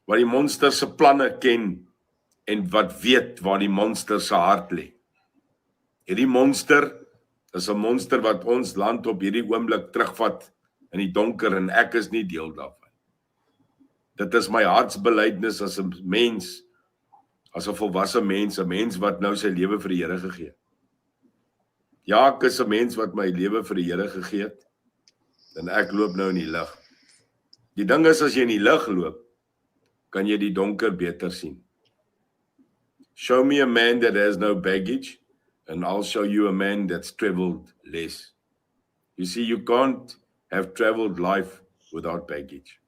Wat die monster se planne ken, en wat weet waar die monster se hart lê. Hierdie monster is 'n monster wat ons land op hierdie oomblik terugvat in die donker, en ek is nie deel daarvan. Dit is my hartsbelydenis as 'n mens, as 'n volwasse mens, 'n mens wat nou sy lewe vir die Here gegee het. Ja, ek is 'n mens wat my lewe vir die Here gegee het, en ek loop nou in die lig. Die ding is, as jy in die lig loop, kan jy die donker beter sien. Show me a man that has no baggage, and I'll show you a man that's traveled less. You see, you can't have traveled life without baggage.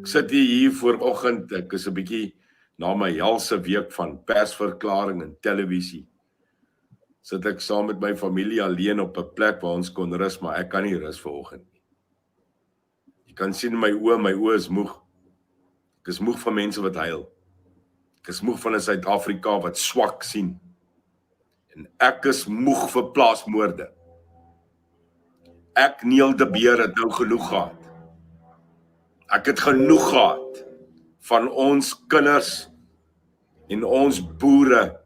Ek sit hier vooroggend, ek is 'n bietjie na my helse week van persverklaring en televisie. Sit ek saam met my familie alleen op 'n plek waar ons kon rus, maar ek kan nie rus vanoggend nie. Jy kan sien my oë is moeg. Ek is moeg van mense wat huil. Ek is moeg van 'n Suid-Afrika wat swak sien. En ek is moeg vir plaasmoorde. Ek Neil de Beer het nou genoeg gehad. Ek het genoeg gehad van ons kinders en ons boere,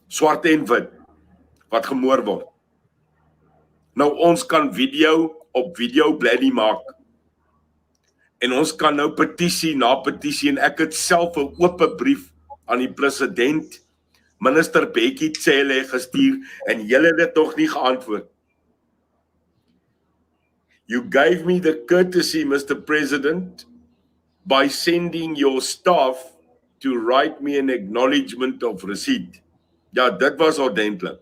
swart en wit, wat gemoor word. Nou ons kan video op video bladdy maak. En ons kan nou petisie na petisie, en ek het self 'n oop brief aan die president, minister Bekkie Cele, gestuur, en julle het dit nog nie geantwoord. You gave me the courtesy, Mr. President, by sending your staff to write me an acknowledgement of receipt. Ja, dit was ordentlik.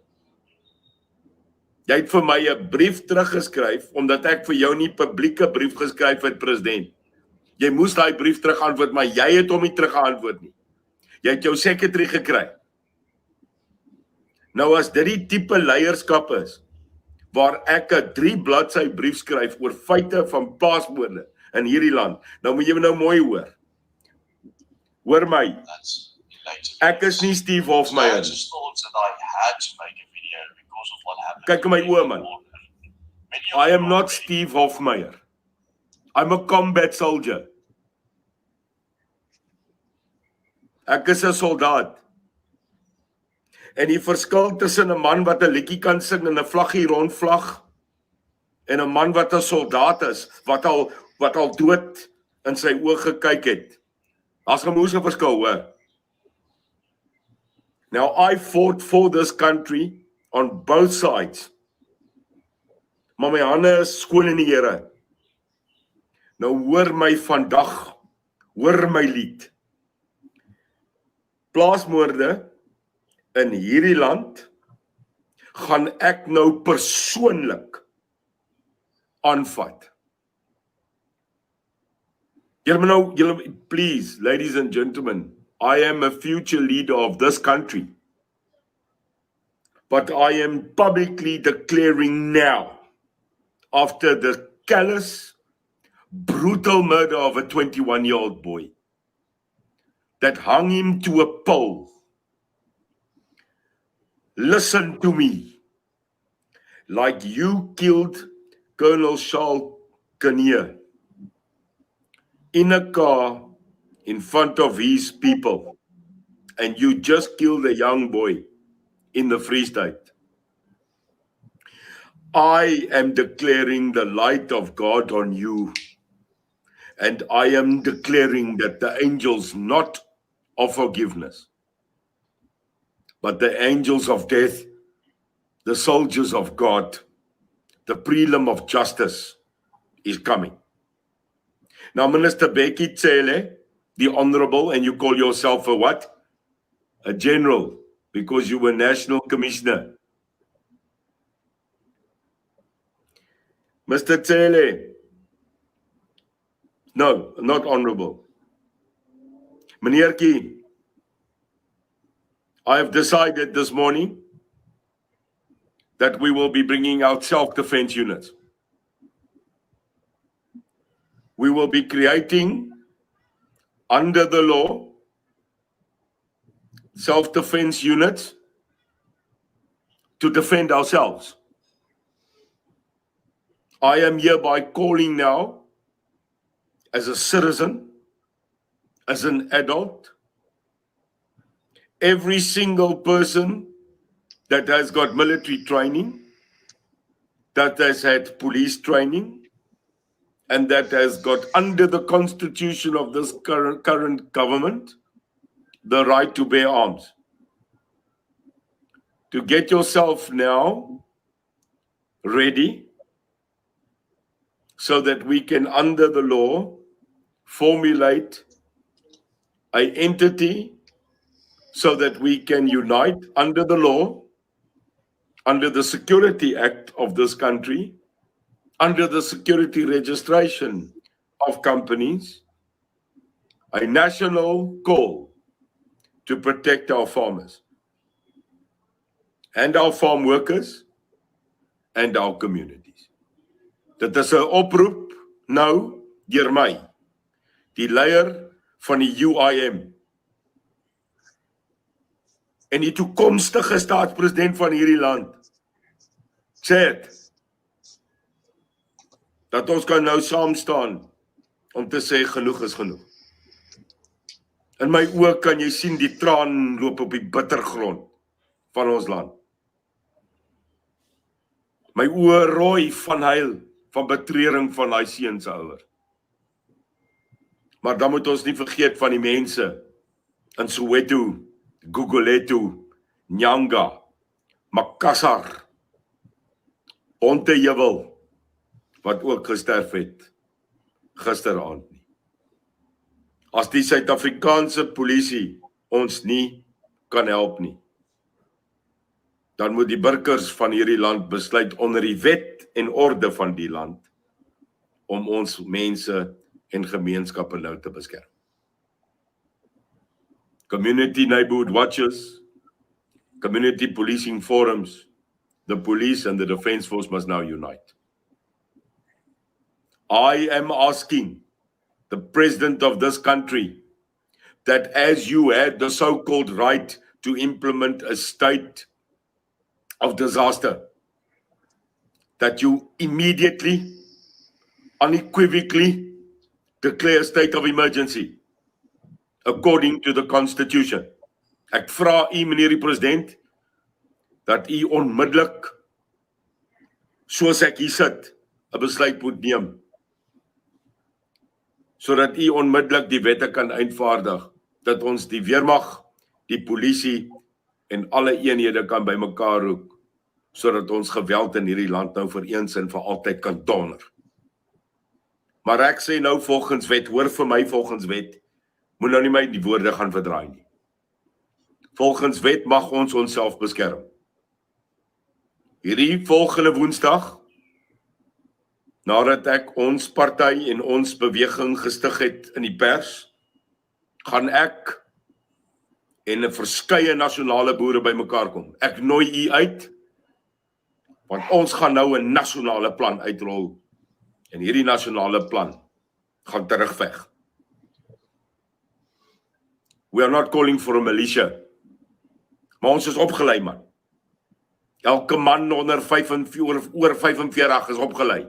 Jy het vir my 'n brief teruggeskryf, omdat ek vir jou nie publieke brief geskryf het, president. Jy moes daai brief terugantwoord, maar jy het hom nie teruggeantwoord nie. Jy het jou sekretary gekry. Nou as dit die tipe leierskap is, waar ek 'n 3 bladsy brief skryf oor feite van plaasmoorde in hierdie land, nou moet jy nou mooi hoor. Hoor my. Ek is nie Steve Hofmeyer. Kyk in my oë, man. I am not Steve Hofmeyer. I'm a combat soldier. Ek is 'n soldaat. En die verskil tussen 'n man wat 'n liedjie kan sing en 'n vlaggie rondvlag, en 'n man wat 'n soldaat is, wat al dood in sy oë gekyk het. Daar's 'n moeë verskil, hoor. Now I fought for this country on both sides. Maar my hande is skoon in die Here. Nou hoor my vandag, hoor my lied. Plaasmoorde in hierdie land gaan ek nou persoonlik aanvat. Julle, please, ladies and gentlemen, I am a future leader of this country. But I am publicly declaring now, after the callous, brutal murder of a 21-year-old boy that hung him to a pole. Listen to me. Like you killed Colonel Charles Kinnear in a car in front of his people, and you just killed a young boy in the Free State. I am declaring the light of God on you, and I am declaring that the angels not of forgiveness, but the angels of death, the soldiers of God, the prelim of justice is coming. Now, Minister Bekkie Cele, the Honorable, and you call yourself a what? A general, because you were National Commissioner. Mr. Cele, no, not Honorable. Meneertjie, I have decided this morning that we will be bringing out self-defense units. We will be creating, under the law, self-defense units to defend ourselves. I am hereby calling now, as a citizen, as an adult, every single person that has got military training, that has had police training, and that has got, under the constitution of this current government, the right to bear arms. To get yourself now ready, so that we can, under the law, formulate an entity so that we can unite under the law, under the Security Act of this country, under the security registration of companies, a national call to protect our farmers and our farm workers and our communities. Dit is 'n oproep nou deur my, die leier van die UIM en die toekomstige staatspresident van hierdie land, sê het, dat ons kan nou saam staan om te sê genoeg is genoeg. In my oë kan jy sien die traan loop op die bittergrond van ons land. My oë rooi van huil, van betreuring van daai seun se ouers. Maar dan moet ons nie vergeet van die mense in Soweto, Guguletu, Nyanga, Makassar, Bonteheuwel, wat ook gesterf het gisteraand nie. As die Suid-Afrikaanse polisie ons nie kan help nie, dan moet die burgers van hierdie land besluit onder die wet en orde van die land om ons mense en gemeenskappe nou te beskerm. Community neighborhood watches, community policing forums, the police and the defense force must now unite. I am asking the president of this country that as you had the so-called right to implement a state of disaster, that you immediately, unequivocally declare a state of emergency according to the constitution. Ek vra u, meneer die president, dat u onmiddellik, soos ek hier sit, 'n besluit moet neem, sodat u onmiddellik die wette kan uitvaardig, dat ons die weermag, die polisie en alle eenhede kan bymekaar roep, sodat ons geweld in hierdie land nou vir eens en vir altyd kan donder. Maar ek sê nou volgens wet, hoor vir my volgens wet, moet nou nie my die woorde gaan verdraai nie. Volgens wet mag ons onsself beskerm. Hierdie volgende Woensdag, nadat ek ons party en ons beweging gestig het in die pers, gaan ek en 'n verskeie nasionale boere bymekaar kom. Ek nooi u uit, want ons gaan nou 'n nasionale plan uitrol, en hierdie nasionale plan gaan terugveg. We are not calling for a militia, maar ons is opgelei, man. Elke man onder oor 45 is opgelei.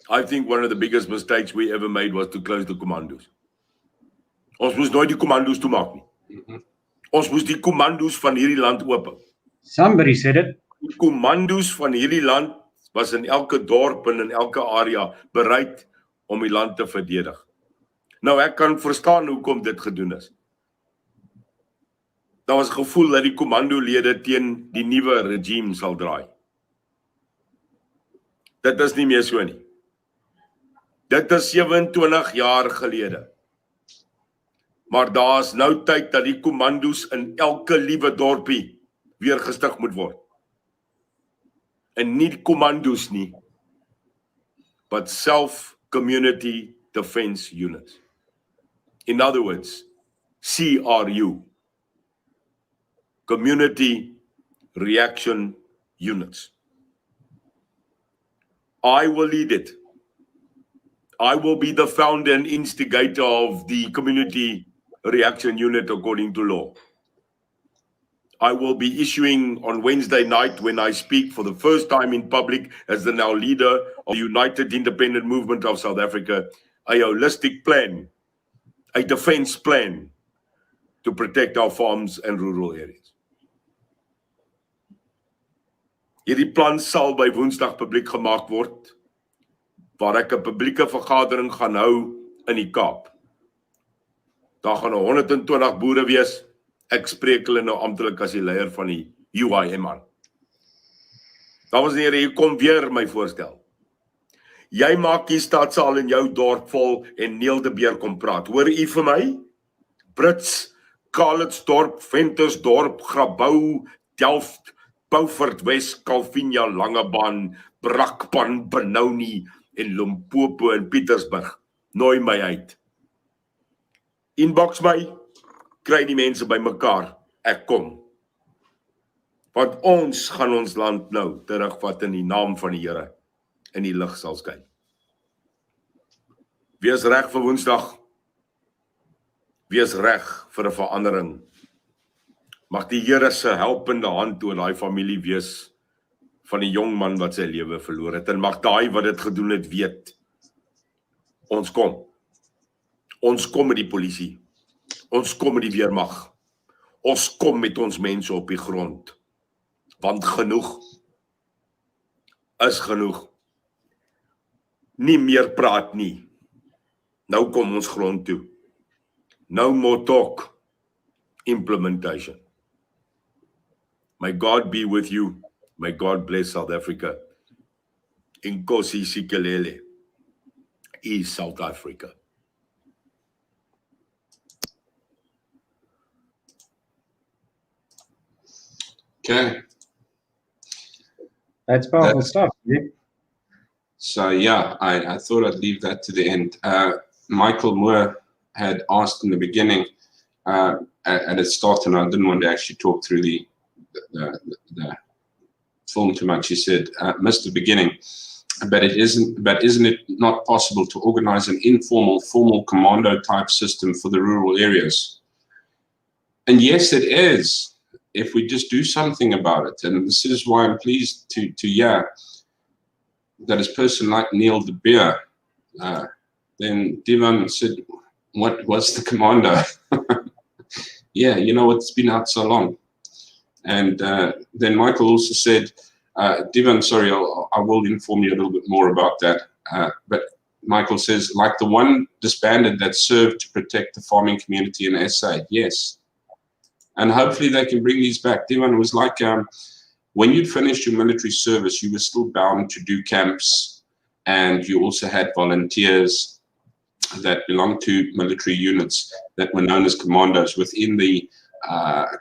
I think one of the biggest mistakes we ever made was to close the commandos. Ons moes nooit die commandos toemaak nie. Ons moes die commandos van hierdie land open. Somebody said it. Die commandos van hierdie land was in elke dorp en in elke area bereid om die land te verdedig. Nou ek kan verstaan hoekom dit gedoen is. Daar was gevoel dat die commandolede teen die nuwe regime sal draai. Dit is nie meer so nie. Dit is 27 jaar gelede. Maar daar is nou tyd dat die commandos in elke liewe dorpie weer gestig moet word. En nie commandos nie, but self-community defense units. In other words, CRU, Community Reaction Units. I will lead it. I will be the founder and instigator of the Community Reaction Unit according to law. I will be issuing on Wednesday night, when I speak for the first time in public as the now leader of the United Independent Movement of South Africa, a holistic plan, a defense plan to protect our farms and rural areas. Hierdie plan sal by Woensdag publiek gemaak word, waar ek 'n publieke vergadering gaan hou in die Kaap. Daar gaan 120 boere wees. Ek spreek hulle nou amptelik as die leier van die UIM aan. Dames en here, hier kom weer my voorstel. Jy maak die stadsaal in jou dorp vol en Neil de Beer kom praat. Hoor u vir my? Brits, Kalitsdorp, Ventersdorp, Grabouw, Delft, Beaufort Wes, Calvinia, Langebaan, Brakpan, Benoni en Limpopo en Pietersburg. Nooi my uit. Inbox my, kry die mense by mekaar, ek kom. Want ons gaan ons land nou terugvat in die naam van die Here. in die lig sal skyn. Wees reg vir Woensdag. Wees reg vir 'n verandering. Mag die Here se helpende hand oor daai familie wees van die jong man wat sy lewe verloor het, en mag daai wat dit gedoen het weet, ons kom. Ons kom met die polisie. Ons kom met die weermag. Ons kom met ons mense op die grond. Want genoeg is genoeg. Nie meer praat nie. Nou kom ons grond toe. No more talk. Implementation. May God be with you. May God bless South Africa. Inkosi Sikelele is South Africa. Okay. That's powerful stuff. Yeah. So yeah, I thought I'd leave that to the end. Michael Moore had asked in the beginning, at its start, and I didn't want to actually talk through the film too much. He said, missed the beginning, but isn't it not possible to organize an informal, formal commando type system for the rural areas? And yes, it is, if we just do something about it. And this is why I'm pleased to hear that a person like Neil de Beer, then Divan said, what's the commando? Yeah, you know, it's been out so long. And then Michael also said, Divan, sorry, I will inform you a little bit more about that. But Michael says, like the one disbanded that served to protect the farming community in SA. Yes. And hopefully they can bring these back. Divan, was like, when you'd finished your military service, you were still bound to do camps, and you also had volunteers that belonged to military units that were known as commandos within the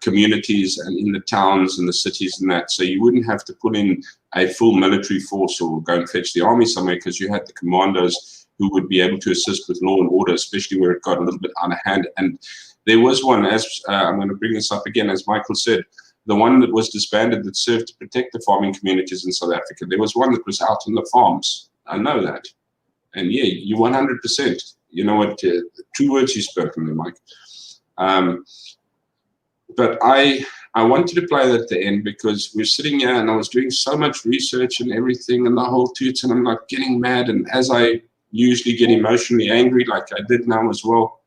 communities and in the towns and the cities and that. So you wouldn't have to put in a full military force or go and fetch the army somewhere, because you had the commandos who would be able to assist with law and order, especially where it got a little bit out of hand. And there was one, as I'm going to bring this up again, as Michael said, the one that was disbanded that served to protect the farming communities in South Africa. There was one that was out on the farms. I know that. And yeah, you 100%. You know what, two words you spoke in there, Mike. But I wanted to play that at the end, because we're sitting here and I was doing so much research and everything and the whole toots, and I'm like getting mad. And as I usually get emotionally angry, like I did now as well,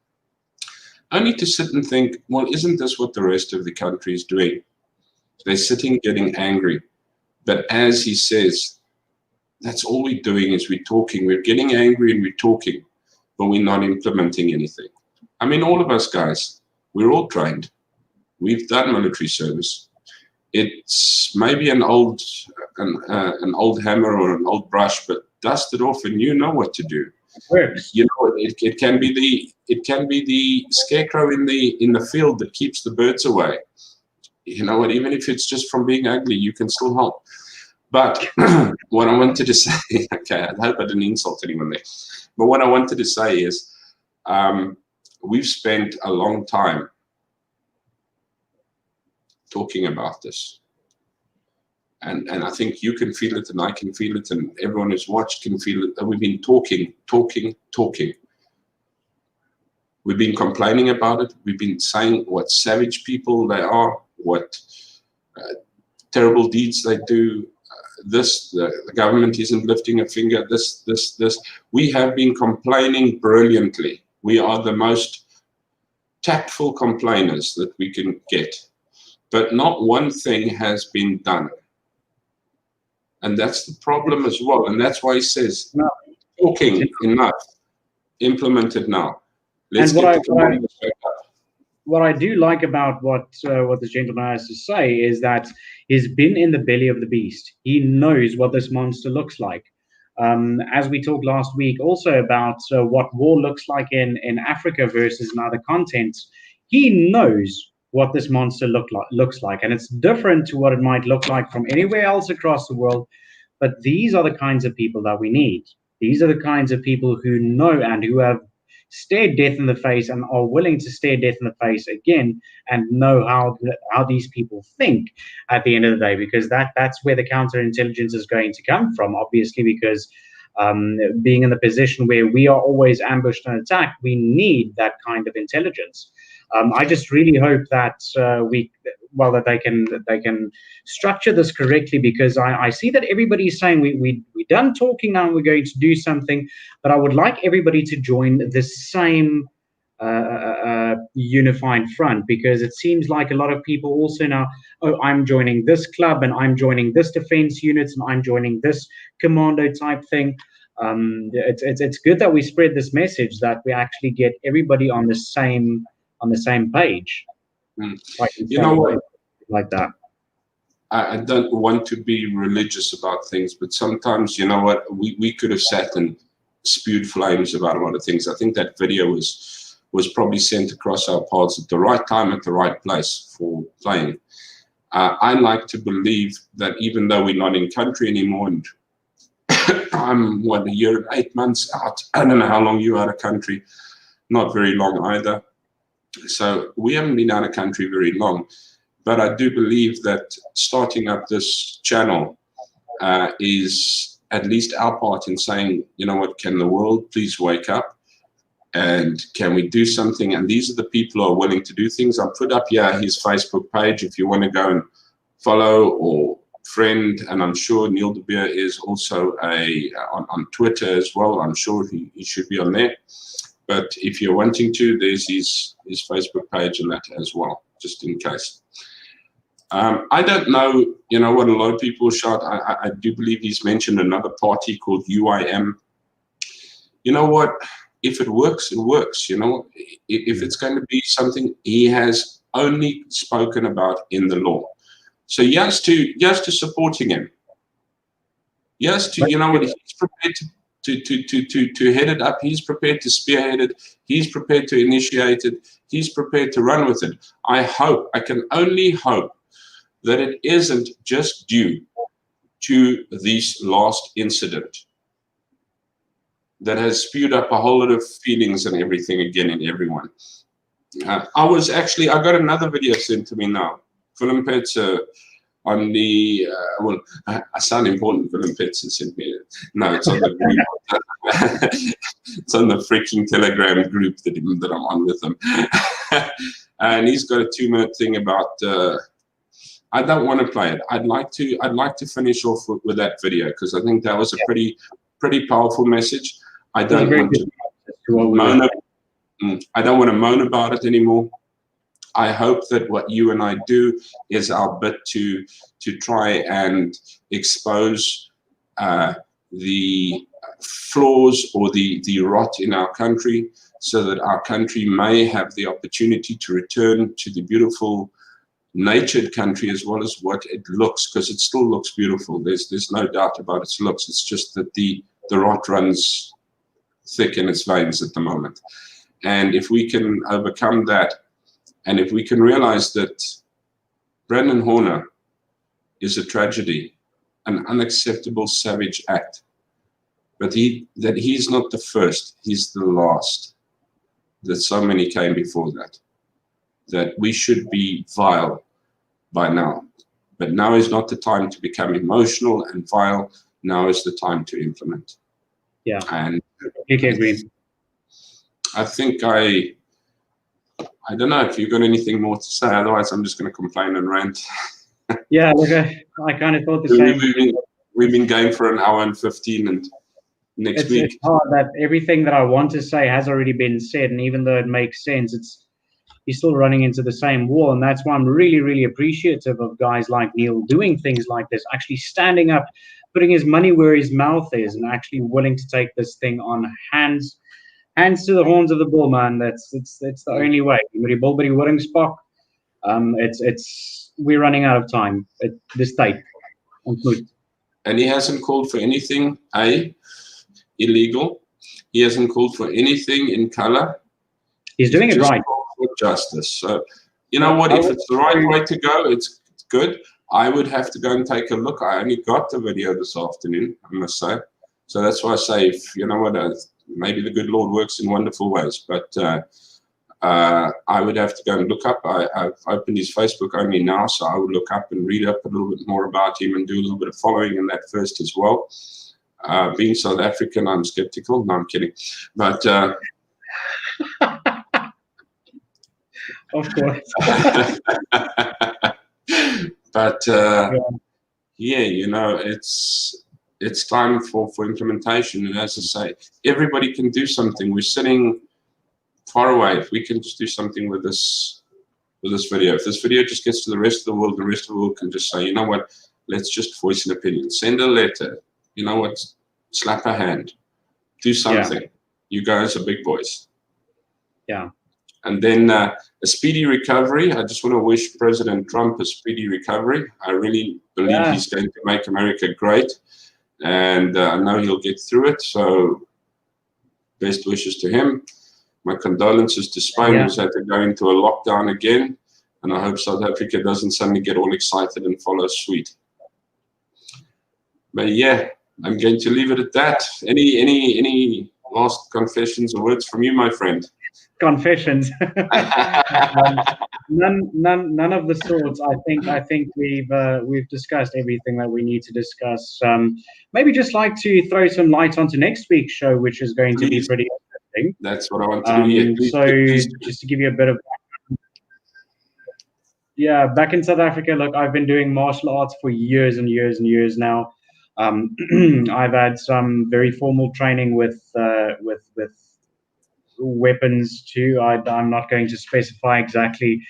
I need to sit and think, well, isn't this what the rest of the country is doing? They're sitting getting angry. But as he says, that's all we're doing is we're talking. We're getting angry and we're talking, but we're not implementing anything. I mean, all of us guys, we're all trained. We've done military service. It's maybe an old hammer or an old brush, but dust it off and you know what to do. Works. You know, it can be the scarecrow in the field that keeps the birds away. You know what? Even if it's just from being ugly, you can still help. But what I wanted to say, okay, I hope I didn't insult anyone there. But what I wanted to say is, we've spent a long time talking about this. And I think you can feel it and I can feel it and everyone who's watched can feel it. That we've been talking. We've been complaining about it. We've been saying what savage people they are, what terrible deeds they do. The government isn't lifting a finger. This. We have been complaining brilliantly. We are the most tactful complainers that we can get. But not one thing has been done. And that's the problem as well. And that's why he says, no, talking enough, implemented now. Let's get the commanders back up. What I do like about what this gentleman has to say is that he's been in the belly of the beast. He knows what this monster looks like. As we talked last week also about what war looks like in Africa versus in other continents, he knows what this monster looks like. And it's different to what it might look like from anywhere else across the world. But these are the kinds of people that we need. These are the kinds of people who know and who have stared death in the face and are willing to stare death in the face again and know how these people think at the end of the day, because that's where the counterintelligence is going to come from, obviously, because being in the position where we are always ambushed and attacked, we need that kind of intelligence. I just really hope that that they can structure this correctly, because I see that everybody's saying we're done talking now and we're going to do something, but I would like everybody to join the same unified front, because it seems like a lot of people also now, oh, I'm joining this club and I'm joining this defense unit and I'm joining this commando type thing. It's good that we spread this message, that we actually get everybody on the same page. You know what? Like that. I don't want to be religious about things, but sometimes, you know what, we could have sat and spewed flames about a lot of things. I think that video was probably sent across our paths at the right time, at the right place for playing. I like to believe that even though we're not in country anymore, and I'm, a year and 8 months out. I don't know how long you're out of country. Not very long either. So we haven't been out of country very long. But I do believe that starting up this channel is at least our part in saying, you know what, can the world please wake up? And can we do something? And these are the people who are willing to do things. I'll put up here his Facebook page if you want to go and follow or friend. And I'm sure Neil de Beer is also on Twitter as well. I'm sure he should be on there. But if you're wanting to, there's his Facebook page and that as well, just in case. I don't know, you know, what a lot of people shout. I do believe he's mentioned another party called UIM. You know what? If it works, it works. You know, if it's going to be something he has only spoken about in the law. So yes to supporting him. Yes to, you know what, he's prepared to head it up. He's prepared to spearhead it. He's prepared to initiate it. He's prepared to run with it. I can only hope that it isn't just due to this last incident that has spewed up a whole lot of feelings and everything again in everyone. I got another video sent to me now. Willem Pets on the, I sound important, Willem Pets sent me. No, it's on the group. It's on the freaking Telegram group that I'm on with him. And he's got a 2-minute thing about, I don't want to play it. I'd like to finish off with that video, because I think that was a pretty powerful message. I don't want to moan about it anymore. I hope that what you and I do is our bit to try and expose the flaws or the rot in our country, so that our country may have the opportunity to return to the beautiful natured country as well as what it looks, because it still looks beautiful. There's no doubt about its looks. It's just that the rot runs thick in its veins at the moment. And if we can overcome that, and if we can realize that Brandon Horner is a tragedy, an unacceptable savage act, but that he's not the first, he's the last, that so many came before that we should be vile by now. But now is not the time to become emotional and vile. Now is the time to implement. Yeah, and completely agree. I think I don't know if you've got anything more to say. Otherwise, I'm just going to complain and rant. Yeah, look, I kind of thought the same. We've been going for an hour and 15, and next week. It's hard that everything that I want to say has already been said, and even though it makes sense, you're still running into the same wall. And that's why I'm really, really appreciative of guys like Neil doing things like this, actually standing up, putting his money where his mouth is, and actually willing to take this thing on hands to the horns of the bull, man. It's the only way. We're running out of time at this state. And he hasn't called for anything illegal. He hasn't called for anything in color. He's doing it right. For justice. So, you know what? If it's the right way to go, it's good. I would have to go and take a look. I only got the video this afternoon, I must say. So that's why I say, if you know what, maybe the good Lord works in wonderful ways. But I would have to go and look up. I've opened his Facebook only now, so I would look up and read up a little bit more about him and do a little bit of following in that first as well. Being South African, I'm skeptical. No, I'm kidding. But of course. But yeah, you know, it's time for implementation. And as I say, everybody can do something. We're sitting far away. If we can just do something with this video, if this video just gets to the rest of the world, the rest of the world can just say, you know what, let's just voice an opinion, send a letter, you know what, slap a hand, do something. Yeah. You guys are big boys. Yeah. And then a speedy recovery. I just want to wish President Trump a speedy recovery. I really believe he's going to make America great. And I know he'll get through it. So best wishes to him. My condolences to Spain, who's had to go into a lockdown again. And I hope South Africa doesn't suddenly get all excited and follow suit. But yeah, I'm going to leave it at that. Any last confessions or words from you, my friend? Confessions. None of the sorts. I think we've discussed everything that we need to discuss. Maybe just like to throw some light onto next week's show, which is going to be pretty interesting. That's what I want to do. Please. Just to give you a bit of back in South Africa. Look, I've been doing martial arts for years and years and years now. I've had some very formal training with weapons too. I'm not going to specify exactly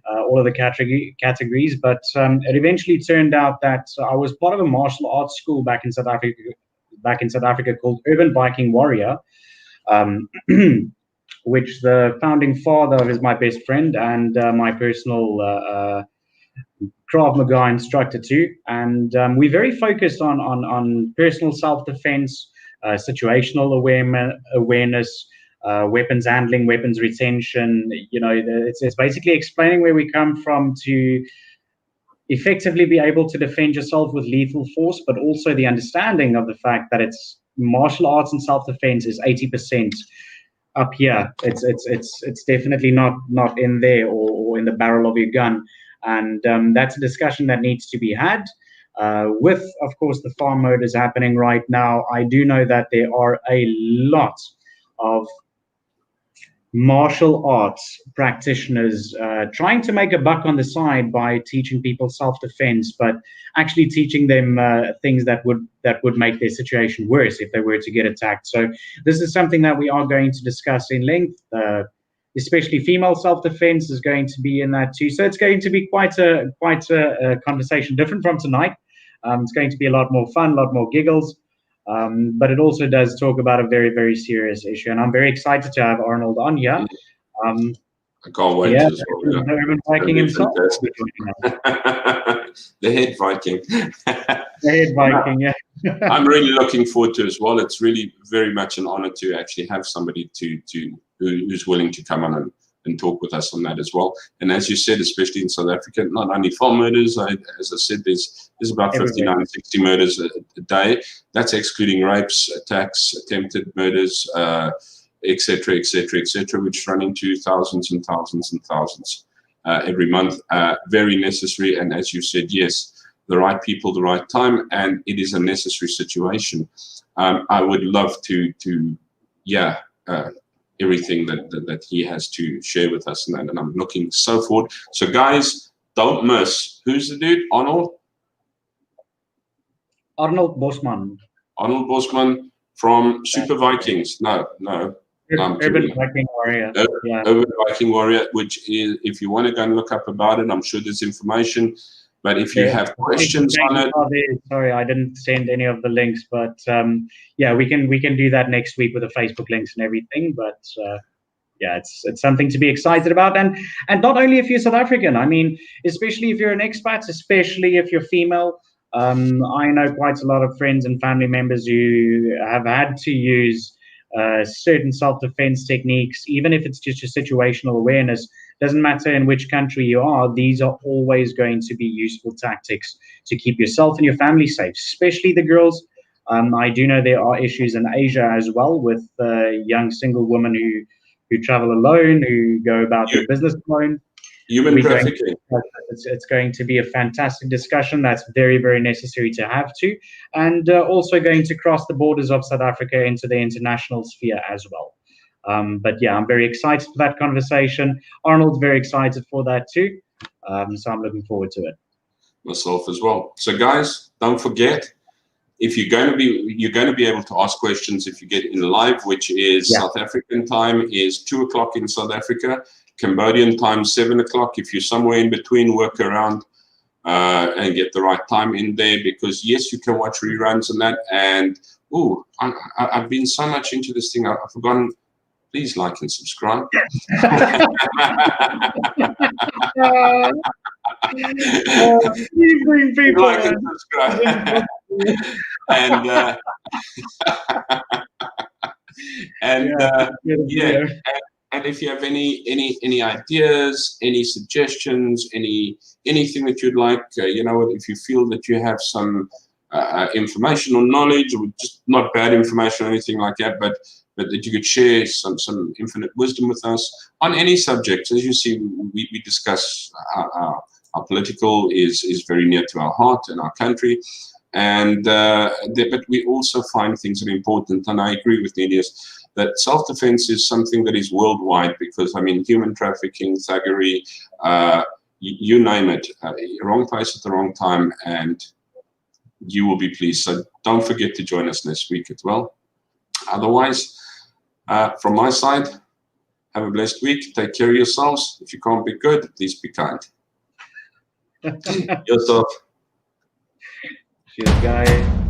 all of the categories, but it eventually turned out that I was part of a martial arts school back in South Africa called Urban Viking Warrior, which the founding father is my best friend and my personal Krav Maga instructor too. And we're very focused on personal self-defense, situational awareness, weapons handling, weapons retention. You know, it's basically explaining where we come from to effectively be able to defend yourself with lethal force, but also the understanding of the fact that it's martial arts and self-defense is 80% up here. It's definitely not in there or in the barrel of your gun. And that's a discussion that needs to be had. With, of course, the farm murders happening right now, I do know that there are a lot of martial arts practitioners trying to make a buck on the side by teaching people self-defense, but actually teaching them things that would make their situation worse if they were to get attacked. So this is something that we are going to discuss in length. Especially female self-defense is going to be in that too. So it's going to be quite a conversation, different from tonight. It's going to be a lot more fun, a lot more giggles. But it also does talk about a very, very serious issue. And I'm very excited to have Arnold on here. I can't wait as well. The Urban Viking himself. The head Viking. The head Viking, yeah. I'm really looking forward to it as well. It's really very much an honor to actually have somebody who's willing to come on and talk with us on that as well. And as you said, especially in South Africa, not only farm murders, as I said, there's about 59, 60 murders a day. That's excluding rapes, attacks, attempted murders, et cetera, which run into thousands and thousands and thousands every month. Very necessary. And as you said, yes, the right people, the right time, and it is a necessary situation. I would love to everything that he has to share with us, and I'm looking so forward. So guys, don't miss. Who's the dude? Arnold Bosman. Arnold Bosman from Super Vikings. No. Urban Viking Warrior. Urban Viking Warrior, which is, if you want to go and look up about it, I'm sure there's information. But if you have questions on it, sorry, I didn't send any of the links, but we can do that next week with the Facebook links and everything. But it's something to be excited about, and not only if you're South African. I mean, especially if you're an expat, especially if you're female. I know quite a lot of friends and family members who have had to use certain self-defense techniques, even if it's just a situational awareness. Doesn't matter in which country you are, these are always going to be useful tactics to keep yourself and your family safe, especially the girls. I do know there are issues in Asia as well with young single women who travel alone, who go about their business alone. Human trafficking. It's going to be a fantastic discussion that's very, very necessary to have to, and also going to cross the borders of South Africa into the international sphere as well. But yeah, I'm very excited for that conversation. Arnold's very excited for that too. So I'm looking forward to it. Myself as well. So guys, don't forget, if you're going to be able to ask questions if you get in live, which is South African time is 2 o'clock in South Africa, Cambodian time 7 o'clock. If you're somewhere in between, work around and get the right time in there, because yes, you can watch reruns and that. And I've been so much into this thing, I've forgotten. Please like and subscribe. Please bring people like and subscribe. And if you have any ideas, any suggestions, anything that you'd like, if you feel that you have some information or knowledge, or just not bad information or anything like that, but that you could share some infinite wisdom with us on any subject. As you see, we discuss our political is very near to our heart and our country. And but we also find things that are important, and I agree with Nedius that self-defense is something that is worldwide, because I mean, human trafficking, thuggery, you name it, wrong place at the wrong time, and you will be pleased. So don't forget to join us next week as well. Otherwise, from my side, have a blessed week. Take care of yourselves. If you can't be good, please be kind. Yourself. Cheers, guys.